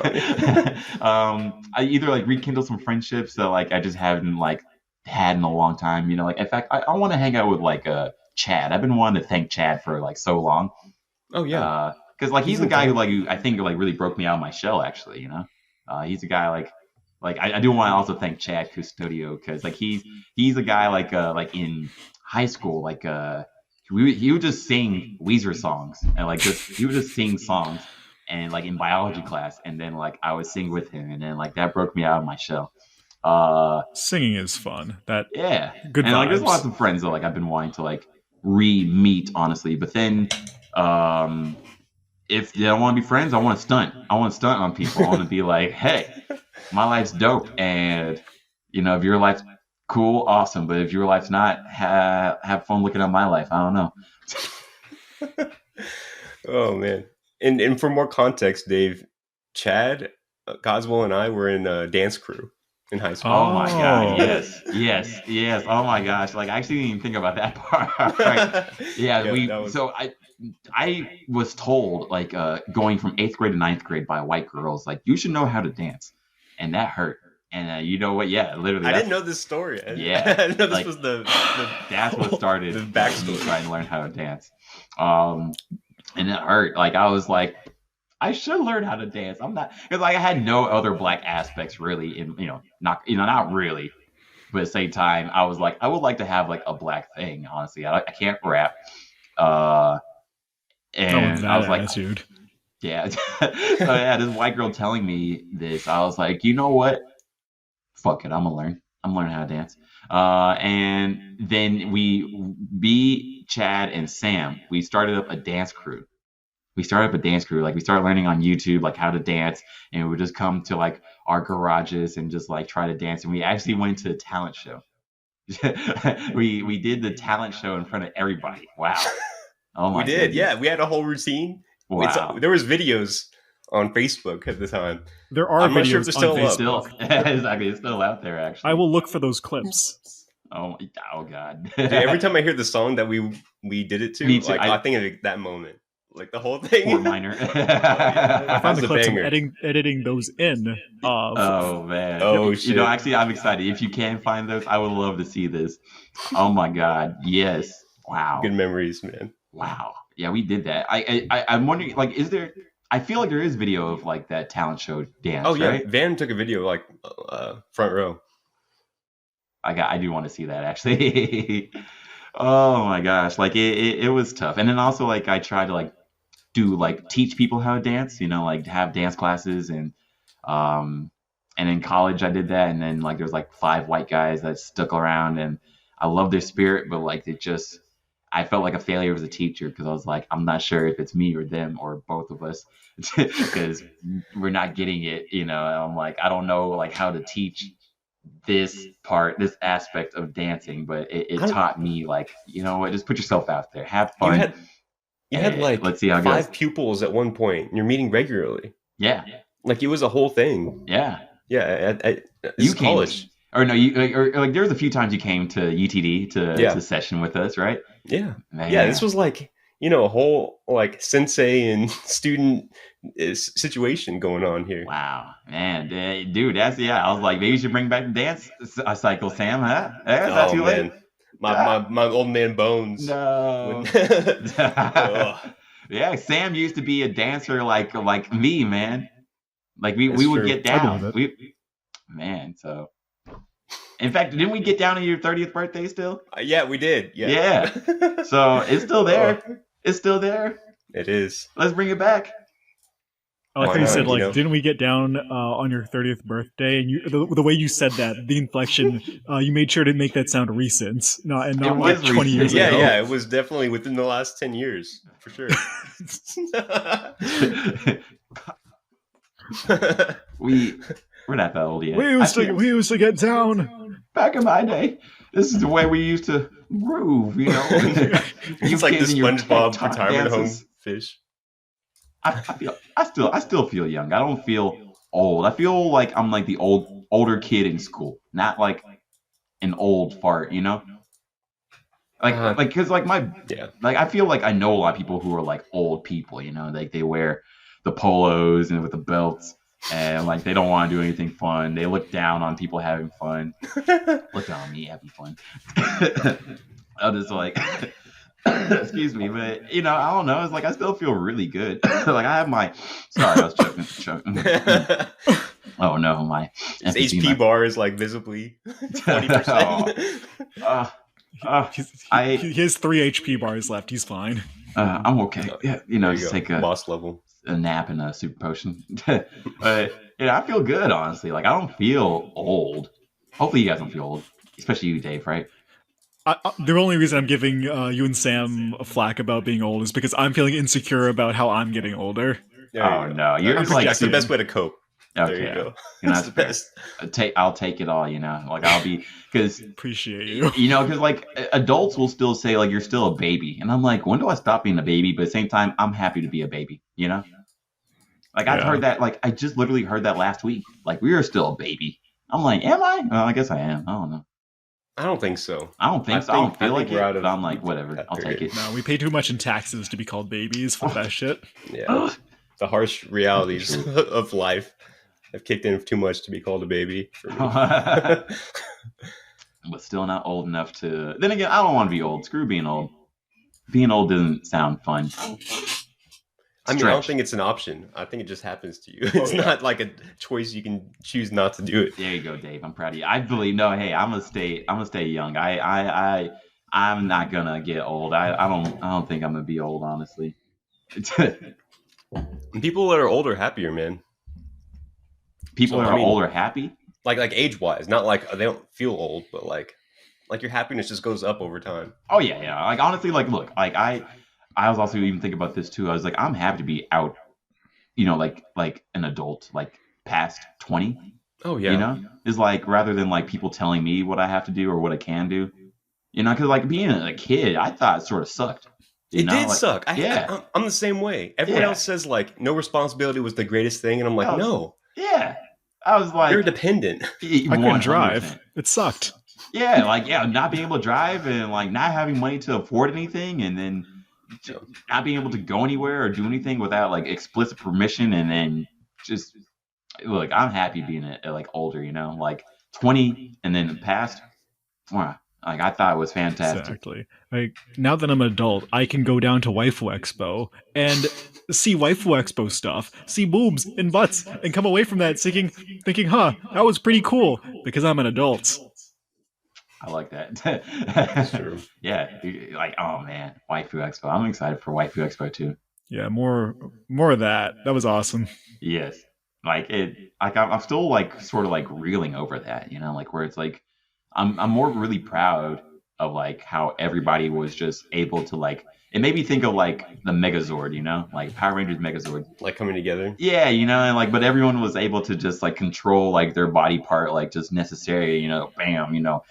Speaker 1: I either like rekindle some friendships that like I just haven't like had in a long time. Like in fact, I want to hang out with like Chad. I've been wanting to thank Chad for like so long.
Speaker 2: Oh yeah.
Speaker 1: Because like he's the guy who like I think like really broke me out of my shell. Actually, he's a guy like I do want to also thank Chad Custodio because like he's a guy like in high school like he would just sing Weezer songs and like he would just sing songs and like in biology class and then like I would sing with him and then like that broke me out of my shell.
Speaker 3: Singing is fun. That
Speaker 1: Yeah,
Speaker 3: good
Speaker 1: and like there's
Speaker 3: vibes.
Speaker 1: lots of friends that like I've been wanting to like re-meet honestly, but then if they don't want to be friends, I want to stunt. I want to stunt on people. I want to be like, hey, my life's dope, and if your life's cool, awesome. But if your life's not, have fun looking at my life. I don't know.
Speaker 2: Oh man. And for more context, Dave, Chad, Godswill, and I were in a dance crew in high school.
Speaker 1: Oh my god, yes. Oh my gosh, like I actually didn't even think about that part. Right. Yeah, So I was told like going from 8th grade to 9th grade by white girls like you should know how to dance, and that hurt. And you know what? Yeah, literally.
Speaker 2: I didn't know this story.
Speaker 1: Yeah,
Speaker 2: I didn't know this
Speaker 1: like,
Speaker 2: was the
Speaker 1: that's what started
Speaker 2: the backstory.
Speaker 1: Trying to learn how to dance. And it hurt. Like I was like, I should learn how to dance. I'm not because like I had no other black aspects really, in not really, but at the same time, I was like, I would like to have like a black thing. Honestly, I can't rap. And I was like,
Speaker 3: attitude.
Speaker 1: yeah. So yeah, this white girl telling me this, I was like, you know what? Fuck it, I'm learning how to dance. And then me, Chad, and Sam, we started up a dance crew. Like we started learning on YouTube like how to dance, and we would just come to like our garages and just like try to dance. And we actually went to a talent show. we did the talent show in front of everybody. Wow. Oh my.
Speaker 2: We did.
Speaker 1: Goodness.
Speaker 2: Yeah, we had a whole routine.
Speaker 1: Wow.
Speaker 2: There was videos on Facebook at the time.
Speaker 3: There are
Speaker 2: I'm
Speaker 3: videos
Speaker 2: not sure if they're still
Speaker 3: on
Speaker 2: up.
Speaker 3: Facebook.
Speaker 1: Exactly, it's still out there actually.
Speaker 3: I will look for those clips.
Speaker 1: Oh god.
Speaker 2: Dude, every time I hear the song that we did it to,
Speaker 1: Me too.
Speaker 2: like I think of that moment. Like the whole thing.
Speaker 1: Fort Minor.
Speaker 3: I found
Speaker 2: That's
Speaker 3: the
Speaker 2: a
Speaker 3: clips. I'm
Speaker 2: banger.
Speaker 3: editing those in.
Speaker 1: Oh man.
Speaker 2: Oh, shit.
Speaker 1: Actually I'm excited. If you can find those, I would love to see this. Oh my god. Yes. Wow.
Speaker 2: Good memories, man.
Speaker 1: Wow. Yeah, we did that. I'm wondering, like, is there? I feel like there is video of like that talent show dance.
Speaker 2: Oh yeah,
Speaker 1: right?
Speaker 2: Van took a video like front row.
Speaker 1: I do want to see that actually. Oh my gosh, like it was tough. And then also like I tried to like teach people how to dance. Like have dance classes and in college I did that. And then like there's like 5 white guys that stuck around, and I love their spirit, but like I felt like a failure as a teacher because I was like, I'm not sure if it's me or them or both of us because we're not getting it, And I'm like, I don't know like how to teach this aspect of dancing, but it taught me like, you know what, just put yourself out there, have fun.
Speaker 2: You had like
Speaker 1: let's see how it
Speaker 2: 5
Speaker 1: goes.
Speaker 2: pupils at one point. And you're meeting regularly.
Speaker 1: Yeah.
Speaker 2: Like it was a whole thing.
Speaker 1: Yeah.
Speaker 2: Yeah.
Speaker 1: You
Speaker 2: came college.
Speaker 1: Or no, or there was a few times you came to UTD to session with us, right?
Speaker 2: Yeah.
Speaker 1: Man.
Speaker 2: Yeah, this was like a whole like sensei and student situation going on here.
Speaker 1: Wow, man, dude, that's I was like, maybe you should bring back the dance cycle, Sam. Huh? Is that too late?
Speaker 2: My old man bones.
Speaker 1: No. Yeah, Sam used to be a dancer like me, man. Like we would get down. Man, so in fact, didn't we get down on your 30th birthday still?
Speaker 2: Yeah, we did.
Speaker 1: Yeah. So it's still there. It's still there.
Speaker 2: It is.
Speaker 1: Let's bring it back.
Speaker 3: I like how you said, like, didn't we get down on your 30th birthday? And the way you said that, the inflection, you made sure to make that sound recent, not like 20 years ago.
Speaker 2: Yeah, it was definitely within the last 10 years, for sure.
Speaker 1: We're not that old yet.
Speaker 3: We used to get down.
Speaker 1: Back in my day, this is the way we used to groove, you know.
Speaker 2: It's like the SpongeBob retirement home fish.
Speaker 1: I still feel young. I don't feel old. I feel like I'm like the older kid in school, not like an old fart, you know. Like because like I feel like I know a lot of people who are like old people, you know, like they wear the polos and with the belts, and like they don't want to do anything fun. They look down on people having fun. Look down on me having fun. I'm just like. Excuse me, but you know, I don't know. It's like I still feel really good. Like I have my. Sorry, I was choking. Oh no, my
Speaker 2: his HP bar is like visibly 40%.
Speaker 3: He has 3 HP bars left. He's fine.
Speaker 1: I'm okay. Yeah, you know, just take a
Speaker 2: boss level,
Speaker 1: a nap and a super potion. But I feel good, honestly. Like I don't feel old. Hopefully, you guys don't feel old, especially you, Dave. Right?
Speaker 3: The only reason I'm giving you and Sam a flack about being old is because I'm feeling insecure about how I'm getting older.
Speaker 1: No, you're like
Speaker 2: that's the best way to cope.
Speaker 1: Okay.
Speaker 2: There you go.
Speaker 1: You know, that's the best. I'll take it all. You know, like I'll be because
Speaker 3: appreciate you.
Speaker 1: You know, because like adults will still say like you're still a baby, and I'm like, when do I stop being a baby? But at the same time, I'm happy to be a baby. You know, like I've heard that. Like I just literally heard that last week. Like we are still a baby. I'm like, am I? Well, I guess I am. I don't know.
Speaker 2: I don't think so.
Speaker 1: I don't feel like it, but I'm like, whatever. I'll take it.
Speaker 3: No, we pay too much in taxes to be called babies for that shit.
Speaker 2: Yeah. The harsh realities of life have kicked in too much to be called a baby. For me.
Speaker 1: But still not old enough to... Then again, I don't want to be old. Screw being old. Being old doesn't sound fun.
Speaker 2: I mean, I don't think it's an option. I think it just happens to you. It's not like a choice you can choose not to do it.
Speaker 1: There you go, Dave. I'm proud of you. I believe hey, I'm gonna stay young. I'm not gonna get old. I don't think I'm gonna be old, honestly.
Speaker 2: People that are older happier, man.
Speaker 1: People that are older happy?
Speaker 2: Like age wise. Not like they don't feel old, but like your happiness just goes up over time.
Speaker 1: Oh yeah. Like honestly, like look, like I was also even thinking about this too. I was like, I'm happy to be out, you know, like an adult, like past 20.
Speaker 2: Oh yeah.
Speaker 1: You know, is like rather than like people telling me what I have to do or what I can do. You know, because like being a kid, I thought it sort of sucked.
Speaker 2: It did suck. I'm the same way. Everyone else says like no responsibility was the greatest thing, and I'm like, no.
Speaker 1: Yeah, I was like,
Speaker 2: you're dependent.
Speaker 3: I couldn't drive. It sucked.
Speaker 1: Yeah, like not being able to drive and like not having money to afford anything, and then not being able to go anywhere or do anything without like explicit permission, and then just look, I'm happy being like older, you know, like 20 and then past. Like I thought it was fantastic.
Speaker 3: Exactly. Like now that I'm an adult, I can go down to Waifu Expo and see Waifu Expo stuff, see boobs and butts, and come away from that thinking, huh, that was pretty cool because I'm an adult.
Speaker 1: I like that.
Speaker 2: That's true.
Speaker 1: Yeah, like oh man, Waifu Expo. I'm excited for Waifu Expo too.
Speaker 3: Yeah, more of that. That was awesome.
Speaker 1: Yes, like it. Like I'm still like sort of like reeling over that, you know, like where it's like I'm more really proud of like how everybody was just able to like. It made me think of like the Megazord, you know, like Power Rangers Megazord,
Speaker 2: like coming together.
Speaker 1: Yeah, you know, and like but everyone was able to just like control like their body part, like just necessary, you know, bam, you know.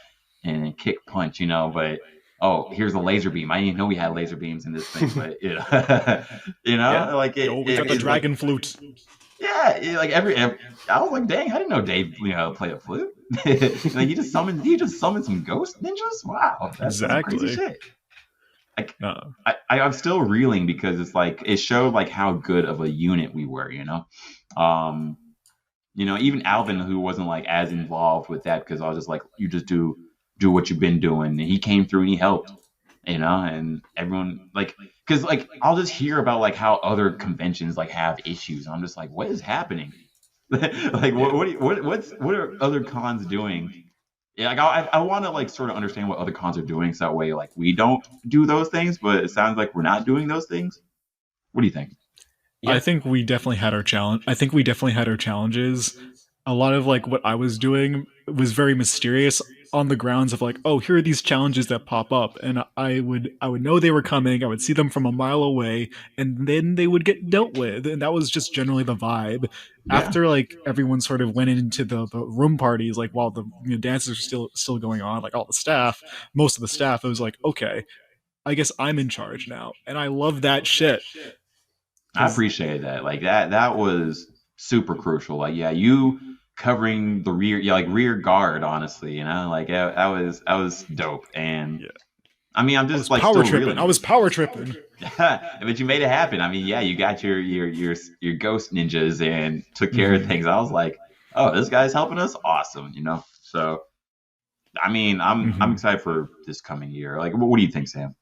Speaker 1: And kick punch, you know, but here's a laser beam. I didn't know we had laser beams in this thing, but you know, like it.
Speaker 3: We got the dragon flute.
Speaker 1: Yeah, like every I was like, dang, I didn't know Dave play a flute. Like he just summoned some ghost ninjas. Wow, that's
Speaker 3: exactly.
Speaker 1: some crazy shit. I'm still reeling because it's like it showed like how good of a unit we were, um, even Alvin, who wasn't like as involved with that because I was just like, you just do what you've been doing, and he came through and he helped, and everyone like because like I'll just hear about like how other conventions like have issues, and I'm just like, what is happening? Like what are other cons doing? Yeah, like I want to like sort of understand what other cons are doing, so that way like we don't do those things. But it sounds like we're not doing those things. What do you think?
Speaker 2: Yeah.
Speaker 3: I think we definitely had our challenge. I think we definitely had our challenges. A lot of like what I was doing was very mysterious on the grounds of like, oh, here are these challenges that pop up, and I would know they were coming. I would see them from a mile away, and then they would get dealt with, and that was just generally the vibe.
Speaker 1: Yeah,
Speaker 3: After like everyone sort of went into the room parties, like while the dances are still going on, like all the staff, most of the staff, it was like, okay, I guess I'm in charge now, and I love that shit.
Speaker 1: I appreciate that. Like that was super crucial. Like yeah, you covering the rear, yeah, like rear guard. Honestly, like that was dope. And
Speaker 3: Yeah.
Speaker 1: I mean, I'm
Speaker 3: I
Speaker 1: just
Speaker 3: was
Speaker 1: like
Speaker 3: power
Speaker 1: still
Speaker 3: tripping.
Speaker 1: reeling.
Speaker 3: I was power tripping.
Speaker 1: But you made it happen. I mean, yeah, you got your ghost ninjas and took care of things. I was like, oh, this guy's helping us. Awesome. So, I mean, I'm excited for this coming year. Like, what do you think, Sam?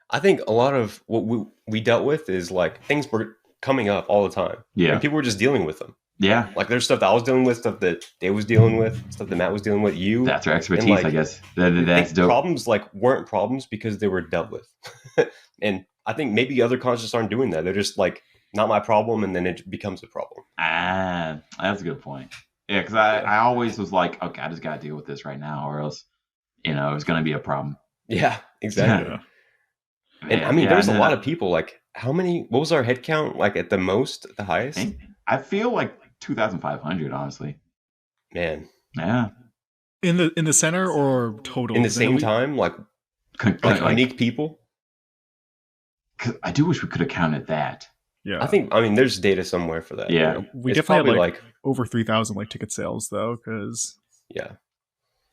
Speaker 2: I think a lot of what we dealt with is like things were coming up all the time.
Speaker 1: Yeah.
Speaker 2: And people were just dealing with them.
Speaker 1: Yeah.
Speaker 2: Like there's stuff that I was dealing with, stuff that Dave was dealing with, stuff that Matt was dealing with.
Speaker 1: That's our expertise,
Speaker 2: like,
Speaker 1: I guess. That's dope.
Speaker 2: Problems like weren't problems because they were dealt with. And I think maybe other cons just aren't doing that. They're just like, not my problem, and then it becomes a problem.
Speaker 1: Ah, that's a good point. Yeah, because I always was like, okay, I just gotta deal with this right now, or else, it's gonna be a problem.
Speaker 2: Yeah, exactly.
Speaker 3: Yeah.
Speaker 2: And I mean, there's a lot of people. Like, how many? What was our head count? Like at the most, the highest?
Speaker 1: I feel like 2,500, honestly.
Speaker 2: Man.
Speaker 1: Yeah.
Speaker 3: In the center or total?
Speaker 2: In the same time, like unique people.
Speaker 1: I do wish we could have counted that.
Speaker 3: Yeah.
Speaker 2: I mean, there's data somewhere for that.
Speaker 1: Yeah.
Speaker 3: We definitely had like over 3,000 like ticket sales though, because
Speaker 2: yeah,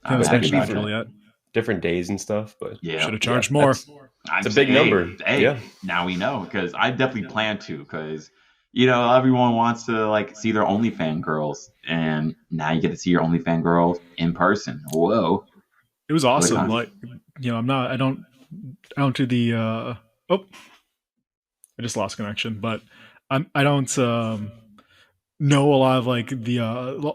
Speaker 3: haven't mentioned yet.
Speaker 2: Different days and stuff, but
Speaker 1: yeah,
Speaker 3: should have charged more.
Speaker 2: It's a big number.
Speaker 1: Hey,
Speaker 2: yeah.
Speaker 1: Now we know because I definitely plan to because everyone wants to like see their OnlyFans girls, and now you get to see your OnlyFans girls in person. Whoa,
Speaker 3: it was awesome. Like I don't do the I just lost connection, but I don't know a lot of like the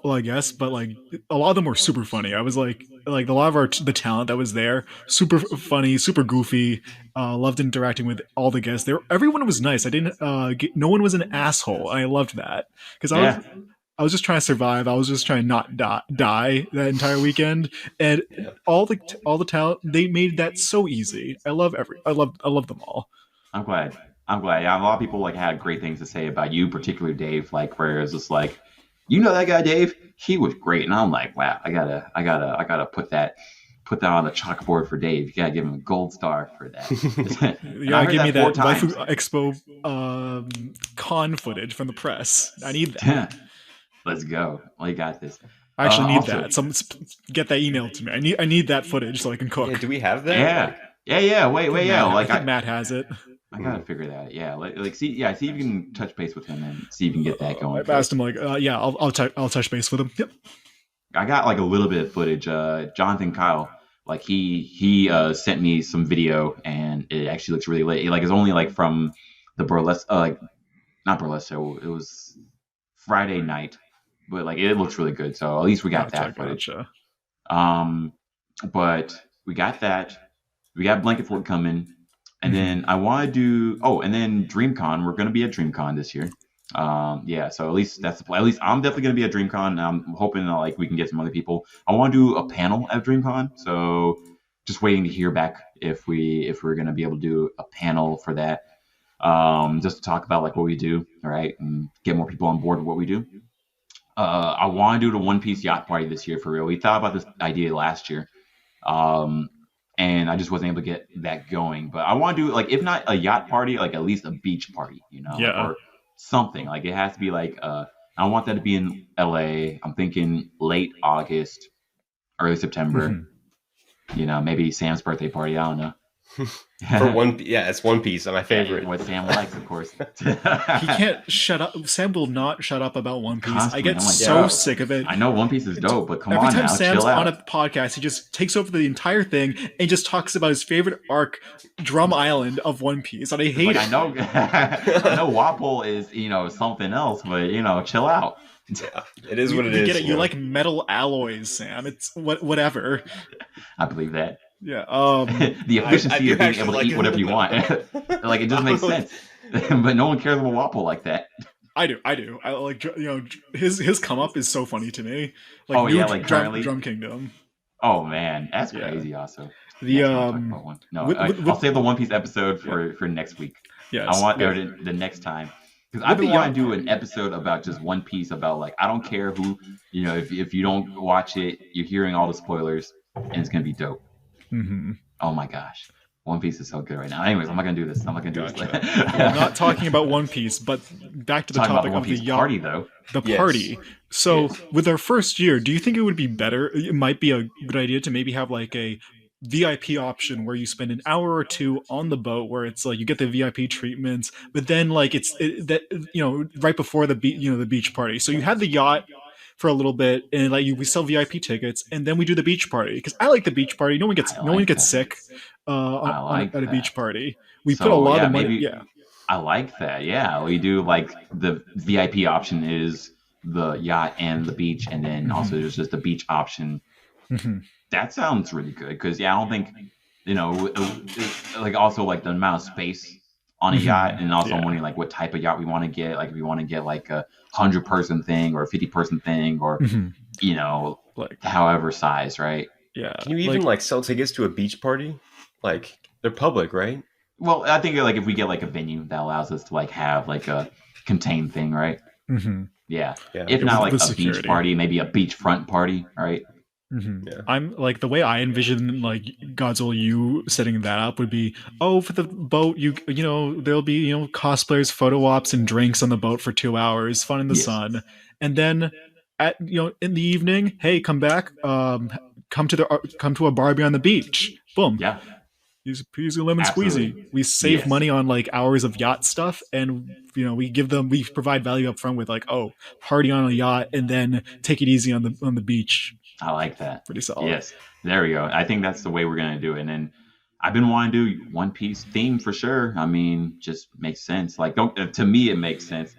Speaker 3: I guess, but like a lot of them were super funny. I was like a lot of the talent that was there, super funny, super goofy. Loved interacting with all the guests there. Everyone was nice. I didn't no one was an asshole. I loved that because I was just trying to survive. I was just trying not die that entire weekend, and all the talent, they made that so easy. I love them all.
Speaker 1: I'm glad. Yeah, a lot of people like had great things to say about you, particularly Dave. Like, where it's just like, that guy Dave, he was great, and I'm like, wow, I gotta put that on the chalkboard for Dave. You gotta give him a gold star for that.
Speaker 3: Yeah, give me that Waifu Expo con footage from the press. I need that.
Speaker 1: Let's go. Well, you got this.
Speaker 3: I actually need that. Get that email to me. I need that footage so I can cook.
Speaker 2: Yeah, do we have that?
Speaker 1: Yeah. Wait. Yeah.
Speaker 3: Like I think Matt has it.
Speaker 1: I gotta figure that. Yeah, see if you can touch base with him and see if you can get that going.
Speaker 3: I've asked him I'll touch base with him. Yep.
Speaker 1: I got like a little bit of footage. Jonathan Kyle, like he sent me some video, and it actually looks really late. Like it's only like from the burlesque, not burlesque show. It was Friday night, but like it looks really good. So at least we got that footage. But we got that. We got Blanket Fort coming. And then I want to do. Oh, and then DreamCon. We're going to be at DreamCon this year. So at least that's the plan. At least I'm definitely going to be at DreamCon. And I'm hoping like we can get some other people. I want to do a panel at DreamCon. So just waiting to hear back if we're going to be able to do a panel for that. Just to talk about like what we do, all right, and get more people on board with what we do. I want to do the One Piece yacht party this year for real. We thought about this idea last year. And I just wasn't able to get that going. But I want to do, like, if not a yacht party, like, at least a beach party, or something. Like, it has to be, like, I want that to be in LA. I'm thinking late August, early September. Maybe Sam's birthday party. I don't know.
Speaker 2: For it's One Piece. My favorite.
Speaker 1: What Sam likes, of course.
Speaker 3: He can't shut up. Sam will not shut up about One Piece.
Speaker 1: Constantly.
Speaker 3: I get
Speaker 1: I'm like,
Speaker 3: so
Speaker 1: yo,
Speaker 3: sick of it.
Speaker 1: I know One Piece is dope, but come
Speaker 3: Every
Speaker 1: on
Speaker 3: time
Speaker 1: now,
Speaker 3: Sam's
Speaker 1: chill out.
Speaker 3: on a podcast, he just takes over the entire thing and just talks about his favorite arc, Drum Island of One Piece, and I hate it.
Speaker 1: I know Wapol is something else, but chill out.
Speaker 2: Yeah, it is what it is.
Speaker 3: You get it. You like metal alloys, Sam. It's whatever.
Speaker 1: I believe that.
Speaker 3: Yeah.
Speaker 1: The efficiency of being able to eat whatever you want. Like, it doesn't make sense. But no one cares about Wapol like that.
Speaker 3: I do. I like, his come up is so funny to me. Like,
Speaker 1: like
Speaker 3: Drum Kingdom.
Speaker 1: Oh man, that's crazy. Also,
Speaker 3: I'll
Speaker 1: save the One Piece episode for next week.
Speaker 3: Yeah,
Speaker 1: I want the next time. Because I've been wanting to do an episode about just One Piece, about like, I don't care who, if you don't watch it, you're hearing all the spoilers, and it's gonna be dope.
Speaker 3: Mm-hmm.
Speaker 1: Oh my gosh, One Piece is so good right now. Anyways, I'm not gonna do this.
Speaker 3: We're not talking about One Piece, but back to the topic of the yacht
Speaker 1: party, though.
Speaker 3: The party. So with our first year, do you think it would be better? It might be a good idea to maybe have like a VIP option where you spend an hour or two on the boat, where it's like you get the VIP treatments, but then like right before the beach party. So you have the yacht for a little bit, and like we sell VIP tickets, and then we do the beach party, because I like the beach party. No one gets sick at a beach party. We put a lot of money.
Speaker 1: I like that. Yeah, we do like the VIP option is the yacht and the beach, and then also there's just the beach option.
Speaker 3: Mm-hmm.
Speaker 1: That sounds really good, because I don't think like also like the amount of space on a yacht, and also I'm wondering like what type of yacht we want to get. Like if we want to get like a 100-person thing or a 50-person thing, or like however size, right?
Speaker 2: Yeah. Can you even like sell tickets to a beach party? Like they're public, right?
Speaker 1: Well, I think like if we get like a venue that allows us to like have like a contained thing, right?
Speaker 3: Mm-hmm.
Speaker 1: Yeah. If not like a beach party, maybe a beachfront party, right?
Speaker 3: Mm-hmm. Yeah. I'm like, the way I envision like Godzilla, you setting that up would be, for the boat, there'll be cosplayers, photo ops, and drinks on the boat for 2 hours, fun in the sun, and then at in the evening, hey, come back, come to a Barbie on the beach, boom,
Speaker 1: yeah.
Speaker 3: Use a lemon squeezy. We save money on like hours of yacht stuff, and we provide value up front with like, party on a yacht and then take it easy on the beach.
Speaker 1: I like that.
Speaker 3: Pretty solid.
Speaker 1: Yes, there we go. I think that's the way we're gonna do it. And then I've been wanting to do One Piece theme for sure. I mean, just makes sense. Like, to me, it makes sense.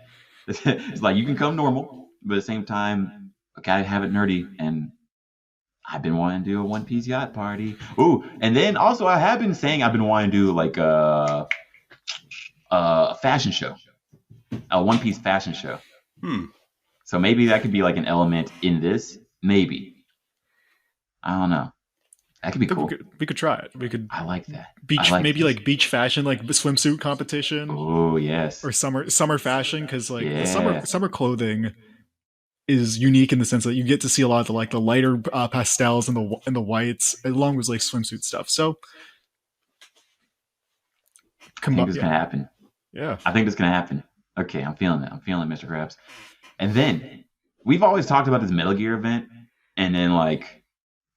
Speaker 1: It's like you can come normal, but at the same time, I gotta have it nerdy. And I've been wanting to do a One Piece yacht party. Ooh, and then also I have been saying I've been wanting to do like a fashion show, a One Piece fashion show. So maybe that could be like an element in this. Maybe. I don't know. That could be cool.
Speaker 3: We could try it. I like that. Like beach fashion, like swimsuit competition.
Speaker 1: Oh yes.
Speaker 3: Or summer fashion, because like the summer clothing is unique in the sense that you get to see a lot of the lighter pastels and the whites, along with like swimsuit stuff. So
Speaker 1: I think it's gonna happen.
Speaker 3: Yeah,
Speaker 1: I think it's gonna happen. Okay, I'm feeling it. I'm feeling it, Mr. Krabs. And then we've always talked about this Metal Gear event, and then like,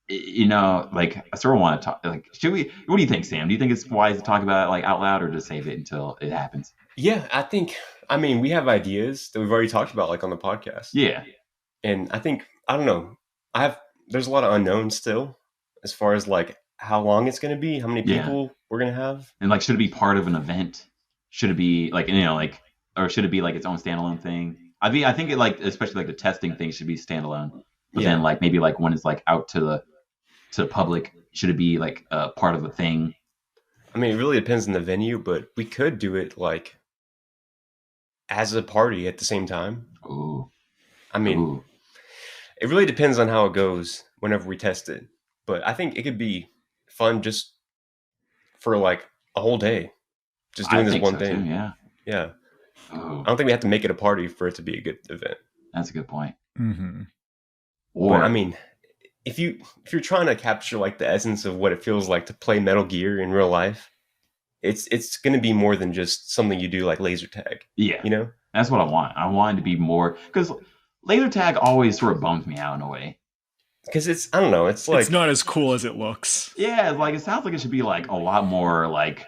Speaker 1: like I sort of want to talk. Like, should we? What do you think, Sam? Do you think it's wise to talk about it like out loud, or to save it until it happens?
Speaker 2: Yeah, I think. I mean, we have ideas that we've already talked about, like on the podcast.
Speaker 1: Yeah,
Speaker 2: and I think I don't know. There's a lot of unknowns still, as far as like how long it's going to be, how many people we're going to have,
Speaker 1: and like, should it be part of an event? Should it be like or should it be like its own standalone thing? I mean, I think it like, especially like the testing thing, should be standalone. But then like maybe like when it's like out to the public, should it be like a part of the thing?
Speaker 2: I mean, it really depends on the venue, but we could do it like as a party at the same time.
Speaker 1: Ooh.
Speaker 2: I mean, it really depends on how it goes whenever we test it. But I think it could be fun just for like a whole day, just doing this one thing.
Speaker 1: Too,
Speaker 2: yeah.
Speaker 1: Ooh.
Speaker 2: I don't think we have to make it a party for it to be a good event.
Speaker 1: That's a good point.
Speaker 3: Mm-hmm.
Speaker 2: Or I mean, if you're trying to capture like the essence of what it feels like to play Metal Gear in real life, it's going to be more than just something you do like laser tag.
Speaker 1: Yeah, that's what I want. I want it to be more, because laser tag always sort of bums me out in a way.
Speaker 2: because I don't know, it's like
Speaker 3: it's not as cool as it looks.
Speaker 1: Yeah, like it sounds like it should be like a lot more like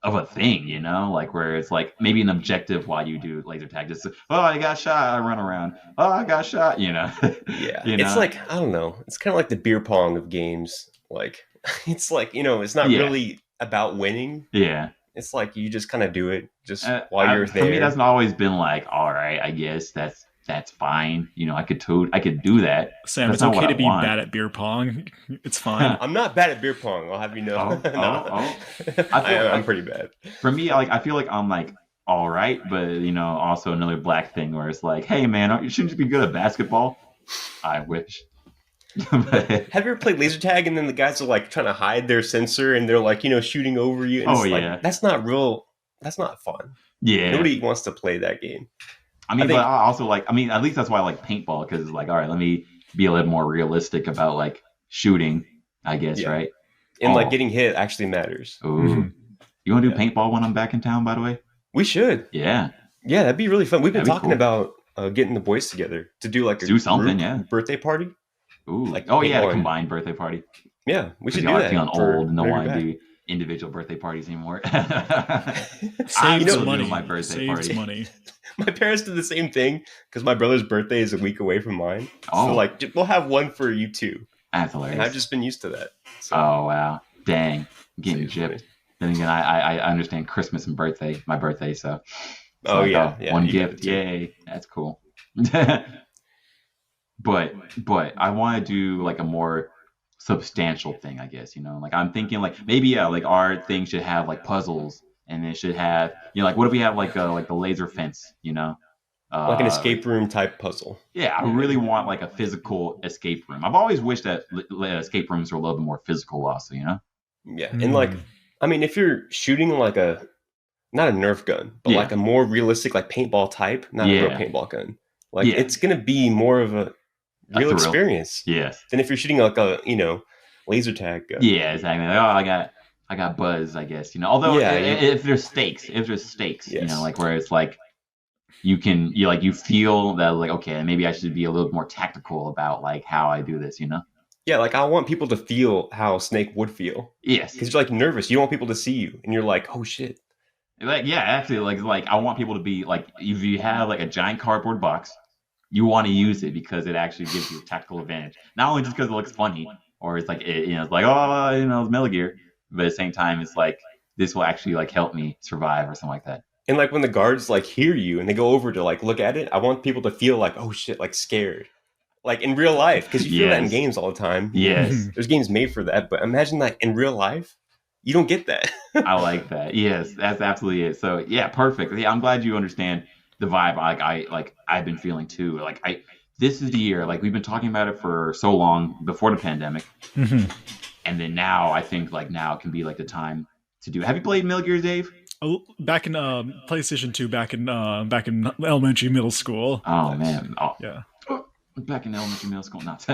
Speaker 1: of a thing, you know, like where it's like maybe an objective while you do laser tag. Just oh, I got shot, I run around. Oh, I got shot, you know,
Speaker 2: yeah,
Speaker 1: you
Speaker 2: it's
Speaker 1: know.
Speaker 2: like I don't know, it's kind of like the beer pong of games. Like it's like it's not
Speaker 1: Yeah,
Speaker 2: really about winning.
Speaker 1: yeah.
Speaker 2: It's like you just kind of do it just while you're
Speaker 1: For me, that's
Speaker 2: there.
Speaker 1: always been like, all right, I guess that's fine. You know, I could do that.
Speaker 3: Sam,
Speaker 1: That's
Speaker 3: it's
Speaker 1: not what
Speaker 3: okay
Speaker 1: I
Speaker 3: to be
Speaker 1: want.
Speaker 3: bad at beer pong. It's fine.
Speaker 2: I'm not bad at beer pong. I'll have you know.
Speaker 1: Oh, oh,
Speaker 2: No,
Speaker 1: oh. I feel
Speaker 2: I'm
Speaker 1: like
Speaker 2: pretty bad.
Speaker 1: for me, like I feel like I'm like all right, but you know, also another black thing where it's like, hey man, you shouldn't you be good at basketball? I wish. But,
Speaker 2: Have you ever played laser tag and then the guys are like trying to hide their sensor and they're like shooting over you and
Speaker 1: oh
Speaker 2: it's like
Speaker 1: yeah,
Speaker 2: that's not real. That's not fun.
Speaker 1: yeah.
Speaker 2: Nobody wants to play that game.
Speaker 1: I
Speaker 2: I
Speaker 1: mean, but
Speaker 2: think
Speaker 1: I also like. I mean, at least that's why I like paintball because it's like, all right, let me be a little more realistic about like shooting. I guess
Speaker 2: yeah,
Speaker 1: right.
Speaker 2: and like
Speaker 1: Oh,
Speaker 2: getting hit actually matters.
Speaker 1: ooh. You want to do
Speaker 2: Yeah,
Speaker 1: paintball when I'm back in town? By the way.
Speaker 2: we should.
Speaker 1: Yeah,
Speaker 2: Yeah, that'd be really fun. We've been
Speaker 1: that'd be
Speaker 2: talking
Speaker 1: cool.
Speaker 2: about getting the boys together to do like
Speaker 1: Let's
Speaker 2: a
Speaker 1: do something.
Speaker 2: group
Speaker 1: Yeah.
Speaker 2: birthday party,
Speaker 1: Ooh.
Speaker 2: like
Speaker 1: Oh yeah, the
Speaker 2: paintball. And,
Speaker 1: combined birthday party.
Speaker 2: yeah, we
Speaker 1: Because
Speaker 2: should do
Speaker 1: y'all are feeling
Speaker 2: that
Speaker 1: old
Speaker 2: for
Speaker 1: and don't
Speaker 2: whenever you're
Speaker 1: want to
Speaker 2: back.
Speaker 1: do individual birthday parties anymore. I'm
Speaker 3: Saves
Speaker 1: still
Speaker 3: money.
Speaker 1: doing my birthday
Speaker 3: Saves
Speaker 1: party.
Speaker 3: money.
Speaker 2: My parents did the same thing because my brother's birthday is a week away from mine. So
Speaker 1: Oh,
Speaker 2: like we'll have one for you two,
Speaker 1: that's
Speaker 2: and I've
Speaker 1: hilarious.
Speaker 2: just been used to that. So
Speaker 1: Oh wow, dang, I'm getting
Speaker 2: saves money.
Speaker 1: gypped. Then again, I understand Christmas and birthday, my birthday, so it's
Speaker 2: Oh
Speaker 1: like oh
Speaker 2: yeah, yeah,
Speaker 1: one
Speaker 2: you got it
Speaker 1: gift,
Speaker 2: too.
Speaker 1: yay, that's cool. but I want to do like a more substantial thing, I guess. You know, like I'm thinking like maybe yeah, like our thing should have like puzzles, and it should have like what if we have like the laser fence, you know?
Speaker 2: Like an
Speaker 1: Like
Speaker 2: escape room type puzzle.
Speaker 1: yeah, I
Speaker 2: Yeah,
Speaker 1: really want like a physical escape room. I've always wished that escape rooms were a little bit more physical, also. You know?
Speaker 2: yeah, and like
Speaker 3: Mm.
Speaker 2: I mean, if you're shooting like a not a Nerf gun, but
Speaker 1: Yeah,
Speaker 2: like a more realistic like paintball type, not a real
Speaker 1: yeah,
Speaker 2: paintball gun, like
Speaker 1: yeah.
Speaker 2: it's gonna be more of a
Speaker 1: A
Speaker 2: real
Speaker 1: thrill.
Speaker 2: experience
Speaker 1: Yes.
Speaker 2: than if you're shooting like a laser tag gun.
Speaker 1: Yeah, exactly. Like, oh, I got buzz, I guess. You know, although
Speaker 2: Yeah,
Speaker 1: if there's stakes, you know,
Speaker 2: yes,
Speaker 1: like where it's like you feel that like okay, maybe I should be a little more tactical about like how I do this. You know?
Speaker 2: yeah. Like I want people to feel how Snake would feel
Speaker 1: Yes.
Speaker 2: because you're like nervous. You don't want people to see you, and you're like, oh shit.
Speaker 1: Like yeah, actually, like I want people to be like if you have like a giant cardboard box, you want to use it because it actually gives you a tactical advantage. Not only just because it looks funny, or it's like it's like oh it's Metal Gear, but at the same time it's like this will actually like help me survive or something like that.
Speaker 2: And like when the guards like hear you and they go over to like look at it, I want people to feel like, oh shit, like scared. Like in real life, because you feel that in
Speaker 1: Yes,
Speaker 2: games all the time.
Speaker 1: yes,
Speaker 2: There's games made for that, but imagine like in real life, you don't get that.
Speaker 1: I like that. Yes, that's absolutely it. So yeah, perfect. Yeah, I'm glad you understand the vibe. I've been feeling too. Like I this is the year. Like we've been talking about it for so long before the pandemic,
Speaker 3: Mhm.
Speaker 1: and then now I think like now can be like the time to do. Have you played Metal Gear, Dave?
Speaker 3: Oh, back in PlayStation 2, back in elementary, middle school.
Speaker 1: Oh
Speaker 2: Nice.
Speaker 1: man. Oh,
Speaker 3: Yeah.
Speaker 1: back in elementary, middle school. Not.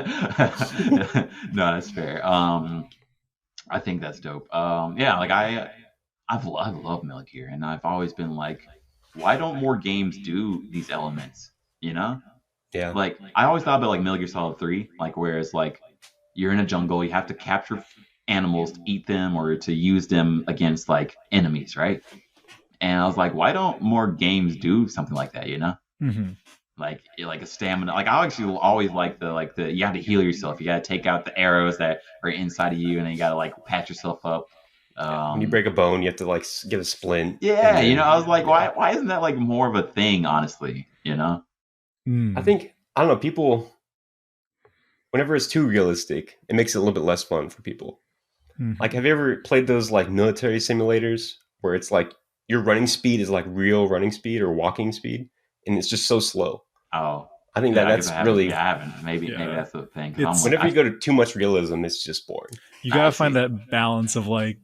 Speaker 1: No, that's fair. I think that's dope. Yeah, like I love Metal Gear, and I've always been like, why don't more games do these elements? You know,
Speaker 2: Yeah.
Speaker 1: like I always thought about like Metal Gear Solid 3, like where it's like you're in a jungle, you have to capture animals to eat them or to use them against like enemies, right? And I was like, why don't more games do something like that? You know?
Speaker 3: Hmm.
Speaker 1: Like a stamina. Like I actually always like the you have to heal yourself. You got to take out the arrows that are inside of you, and then you got to like patch yourself up.
Speaker 2: Yeah. When you break a bone, you have to like get a splint.
Speaker 1: Yeah,
Speaker 2: And
Speaker 1: you know,
Speaker 2: then,
Speaker 1: I was like,
Speaker 2: yeah.
Speaker 1: why isn't that like more of a thing? Honestly, you know?
Speaker 3: Mm.
Speaker 2: I think, I don't know, people, whenever it's too realistic, it makes it a little bit less fun for people.
Speaker 3: Mhm.
Speaker 2: Like, have you ever played those like military simulators where it's like your running speed is like real running speed or walking speed, and it's just so slow?
Speaker 1: Oh,
Speaker 2: I think
Speaker 1: yeah, I guess
Speaker 2: that's
Speaker 1: I haven't.
Speaker 2: really,
Speaker 1: Yeah, I haven't. Maybe
Speaker 3: Yeah.
Speaker 1: that's the thing.
Speaker 3: It's-
Speaker 2: whenever you go to too much realism, it's just boring.
Speaker 3: You
Speaker 1: I
Speaker 3: gotta find
Speaker 1: see.
Speaker 3: that balance of like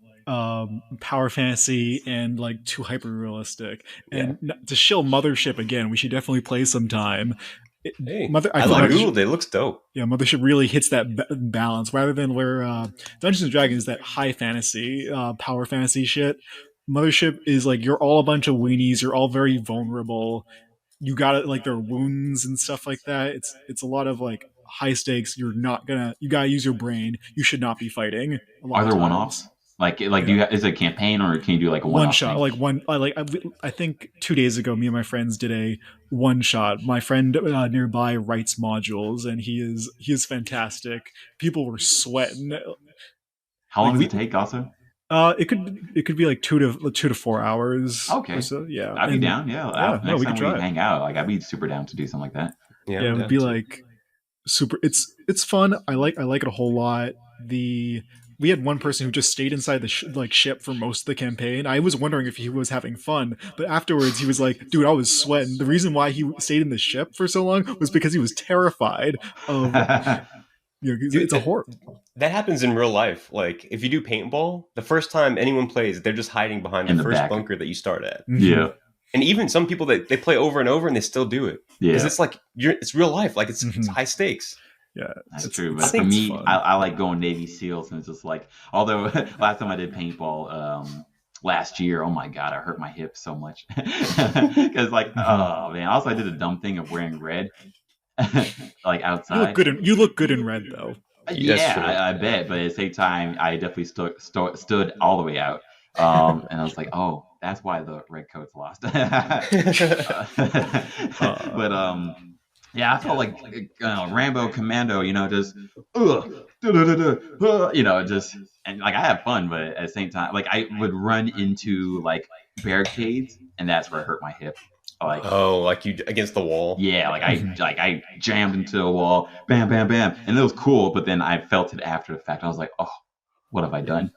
Speaker 3: power fantasy and like too hyper realistic. And to shill Mothership again, we should definitely play sometime.
Speaker 2: Hey,
Speaker 3: I
Speaker 2: I
Speaker 3: feel like
Speaker 2: Googled it. It looks dope.
Speaker 3: yeah, Mothership really hits that balance rather than where Dungeons and Dragons that high fantasy, power fantasy shit. Mothership is like you're all a bunch of weenies. You're all very vulnerable. You got it like their wounds and stuff like that. It's a lot of like high stakes. You gotta use your brain. You should not be fighting.
Speaker 1: Are there one-offs? Like, do you is it a campaign, or can you do like a
Speaker 3: one
Speaker 1: one-off
Speaker 3: shot?
Speaker 1: thing?
Speaker 3: I think 2 days ago, me and my friends did a one shot. My friend nearby writes modules, and he is fantastic. People were sweating.
Speaker 1: How long does it take? Also,
Speaker 3: it could be like 2 to 4 hours.
Speaker 1: okay,
Speaker 3: or so. Yeah,
Speaker 1: I'd be down. Yeah, next
Speaker 3: we
Speaker 1: time
Speaker 3: could
Speaker 1: we
Speaker 3: try it.
Speaker 1: hang out, like I'd be super down to do something like that.
Speaker 2: Yeah,
Speaker 3: Yeah, it would be like super. It's fun. I like it a whole lot. We had one person who just stayed inside the ship for most of the campaign. I was wondering if he was having fun, but afterwards he was like, "Dude, I was sweating." The reason why he stayed in the ship for so long was because he was terrified of.
Speaker 2: Dude,
Speaker 3: It's a horror.
Speaker 2: That happens in real life. Like if you do paintball, the first time anyone plays, they're just hiding behind
Speaker 1: In
Speaker 2: the
Speaker 1: the
Speaker 2: first
Speaker 1: back.
Speaker 2: bunker that you start at.
Speaker 1: Yeah,
Speaker 2: And even some people that they play over and over and they still do it because
Speaker 1: yeah,
Speaker 2: it's like it's real life. Like it's
Speaker 3: Mhm.
Speaker 2: high stakes.
Speaker 3: Yeah,
Speaker 1: that's true.
Speaker 3: I
Speaker 1: But for
Speaker 3: think it's
Speaker 1: me,
Speaker 3: fun.
Speaker 1: I like going Navy SEALs, and it's just like, although last time I did paintball, last year, oh my god, I hurt my hip so much because like, oh man. Also, I did a dumb thing of wearing red, like outside.
Speaker 3: You look good in red though.
Speaker 2: That's
Speaker 1: Yeah,
Speaker 2: true.
Speaker 1: I bet. But at the same time, I definitely stood all the way out. And I was like, oh, that's why the red coats lost. But yeah, I felt like Rambo Commando, just just and like I have fun, but at the same time, like I would run into like barricades, and that's where I hurt my hip. Like,
Speaker 2: Oh, like you against the wall.
Speaker 1: yeah, I jammed into a wall, bam, bam, bam, and it was cool. But then I felt it after the fact. I was like, oh, what have I done?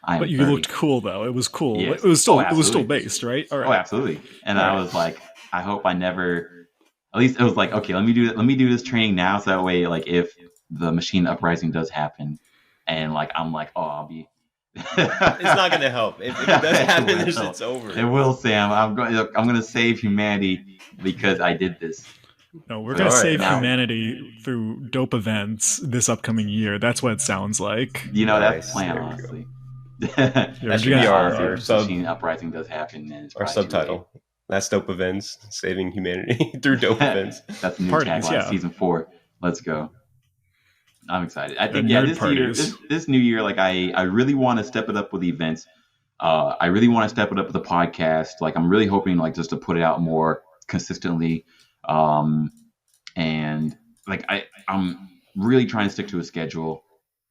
Speaker 1: I'm
Speaker 3: But you
Speaker 1: 30.
Speaker 3: looked cool though. It was cool.
Speaker 1: Yes.
Speaker 3: It was still
Speaker 1: Oh,
Speaker 3: it was still
Speaker 1: absolutely.
Speaker 3: based, right? All
Speaker 1: Oh,
Speaker 3: right.
Speaker 1: absolutely. And
Speaker 3: All
Speaker 1: I
Speaker 3: right.
Speaker 1: was like, I hope I never. At least it was like, okay, let me do this training now, so that way, like, if the machine uprising does happen, and like I'm like, oh, I'll be.
Speaker 2: It's not going to help. If it does happen, it's over.
Speaker 1: It will, Sam. I'm going to save humanity because I did this.
Speaker 3: No, we're gonna
Speaker 2: All right,
Speaker 3: save
Speaker 1: now-
Speaker 3: humanity through dope events this upcoming year. That's what it sounds like.
Speaker 1: That's the
Speaker 2: Nice.
Speaker 1: plan,
Speaker 2: There we go.
Speaker 1: honestly.
Speaker 2: That should be our
Speaker 1: Honestly, if
Speaker 2: sub-
Speaker 1: machine uprising does happen, then it's
Speaker 2: Our
Speaker 1: probably too late.
Speaker 2: subtitle. That's dope events, saving humanity through dope events.
Speaker 1: That's the new
Speaker 3: Parties,
Speaker 1: tagline,
Speaker 3: yeah.
Speaker 1: season 4. Let's go. I'm excited. I think
Speaker 3: nerd
Speaker 1: this
Speaker 3: parties.
Speaker 1: year, this new year, like I really want to step it up with events. I really want to step it up with the podcast. Like I'm really hoping like just to put it out more consistently. And like I'm really trying to stick to a schedule.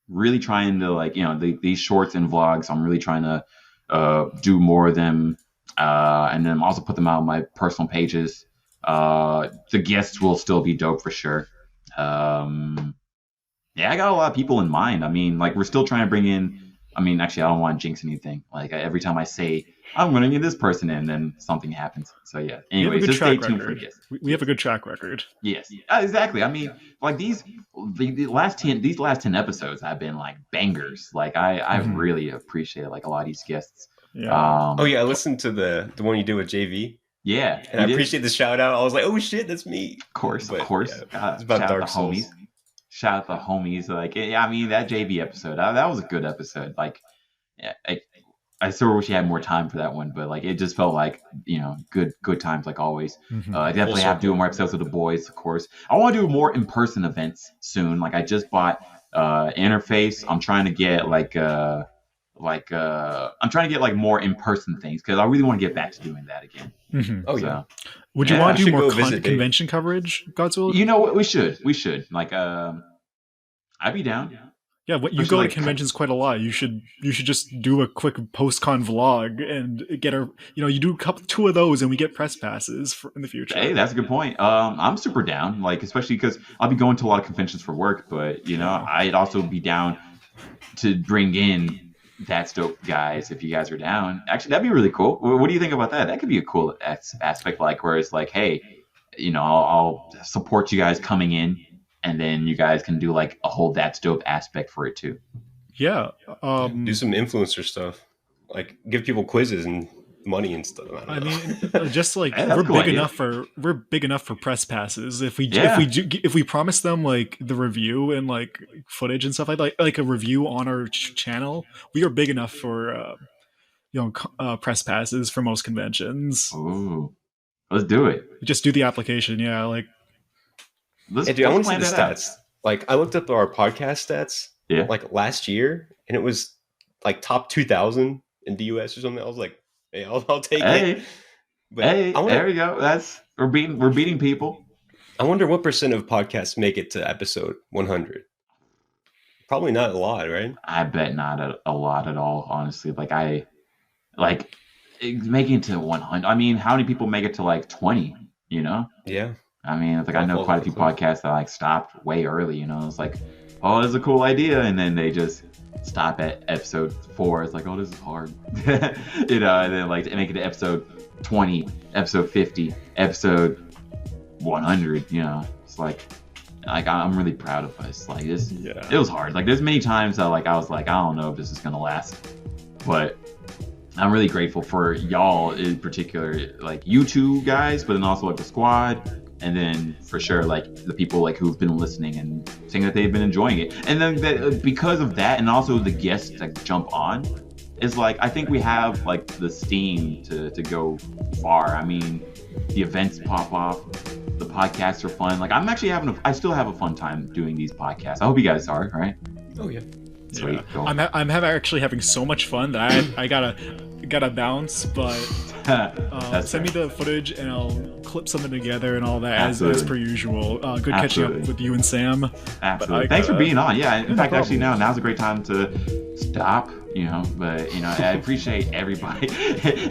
Speaker 1: Really trying to like these shorts and vlogs. I'm really trying to do more of them. And then also put them out on my personal pages. The guests will still be dope for sure. Yeah, I got a lot of people in mind. I mean, like we're still trying to bring in. I mean, actually, I don't want to jinx anything. Like every time I say I'm going to get this person in, then something happens. So yeah.
Speaker 3: We have a
Speaker 1: Anyways,
Speaker 3: good
Speaker 1: just stay
Speaker 3: track
Speaker 1: tuned for
Speaker 3: record.
Speaker 1: guests.
Speaker 3: We have a good track record.
Speaker 1: Yes, exactly. I mean, like the last 10 episodes have been like bangers. Like I
Speaker 3: Mhm.
Speaker 1: really appreciate like a lot of these guests.
Speaker 3: Yeah.
Speaker 2: Oh yeah, I listened to the one you did with JV,
Speaker 1: Yeah,
Speaker 2: and I
Speaker 1: you did.
Speaker 2: appreciate the shout out. I was like, oh shit, that's me.
Speaker 1: Of course.
Speaker 2: But,
Speaker 1: Yeah,
Speaker 2: it's about
Speaker 1: shout
Speaker 2: Dark
Speaker 1: out the
Speaker 2: Souls.
Speaker 1: homies. Shout out the homies. Like, yeah, I mean that JV episode, that was a good episode. Like, yeah, I sort of wish you had more time for that one, but like it just felt like good times like always.
Speaker 3: Mhm.
Speaker 1: I definitely have to do more episodes with the boys, of course. I want to do more in-person events soon. Like I just bought Interface. I'm trying to get I'm trying to get like more in-person things because I really want to get back to doing that again.
Speaker 3: Mhm.
Speaker 2: Oh
Speaker 1: So,
Speaker 2: yeah.
Speaker 3: Would you
Speaker 1: Yeah,
Speaker 3: want
Speaker 2: I
Speaker 3: to do
Speaker 2: should
Speaker 3: more
Speaker 2: go visit Dave.
Speaker 3: convention coverage, Godswill?
Speaker 1: you know what? We should. Like I'd be down.
Speaker 3: Yeah, you
Speaker 1: Especially,
Speaker 3: go to
Speaker 1: like,
Speaker 3: conventions quite a lot. You should just do a quick post-con vlog and get you do two of those and we get press passes in the future.
Speaker 1: Hey, that's a good point. I'm super down, like especially because I'll be going to a lot of conventions for work, but I'd also be down to bring in That's Dope guys if you guys are down. Actually, that'd be really cool. What do you think about that? That could be a cool aspect, like where it's like, hey, I'll support you guys coming in, and then you guys can do like a whole That's Dope aspect for it too.
Speaker 3: Yeah.
Speaker 2: Do some influencer stuff, like give people quizzes and money and stuff.
Speaker 3: I mean, just like
Speaker 1: Hey, that's
Speaker 3: we're
Speaker 1: a cool
Speaker 3: big
Speaker 1: idea.
Speaker 3: enough for press passes. If we promise them like the review and like footage and stuff like a review on our channel, we are big enough for press passes for most conventions.
Speaker 1: Ooh, let's do it.
Speaker 3: Just do the application. Yeah, like
Speaker 2: Hey, dude, I want to see the
Speaker 1: plan that out.
Speaker 2: stats. Like I looked up our podcast stats like last year, and it was like top 2,000 in the US or something. I was like, hey, I'll take it. But
Speaker 1: there we go. We're beating people.
Speaker 2: I wonder what percent of podcasts make it to episode 100. Probably not a lot, right?
Speaker 1: I bet not a lot at all. Honestly, making it to 100. I mean, how many people make it to like 20? You know?
Speaker 2: Yeah.
Speaker 1: I mean, it's like I know quite a few podcasts that like stopped way early. You know, it's like, oh, this is a cool idea, and then they just stop at episode 4. It's like, oh, this is hard. You know, and then like make it to episode 20, episode 50, episode 100. You know, it's like I'm really proud of us. Like this, it was hard. Like there's many times that like I was like, I don't know if this is gonna last, but I'm really grateful for y'all in particular, like you two guys, but then also like the squad. And then for sure, like the people like who've been listening and saying that they've been enjoying it. And then because of that, and also the guests that jump on, is like I think we have like the steam to go far. I mean, the events pop off, the podcasts are fun. Like I'm actually I still have a fun time doing these podcasts. I hope you guys are, right?
Speaker 2: Oh yeah.
Speaker 1: Sweet.
Speaker 3: Yeah.
Speaker 1: Cool.
Speaker 3: I'm actually having so much fun that I gotta bounce, but send me the footage and I'll clip something together and all that as per usual. Good catching up with you and Sam.
Speaker 1: Absolutely. Thanks for being on. Yeah, in fact, actually now's a great time to stop. You know, but you know, I appreciate everybody.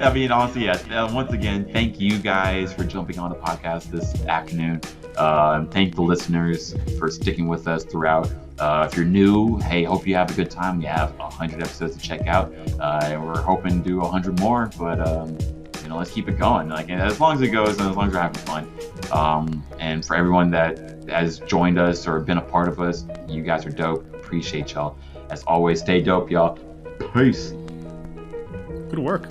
Speaker 1: I mean, honestly, yes. Once again, thank you guys for jumping on the podcast this afternoon. Thank the listeners for sticking with us throughout. If you're new, hey, hope you have a good time. We have 100 episodes to check out, and we're hoping to do 100 more. But you know, let's keep it going. Like as long as it goes, and as long as we're having fun. And for everyone that has joined us or been a part of us, you guys are dope. Appreciate y'all. As always, stay dope, y'all. Peace.
Speaker 3: Good work.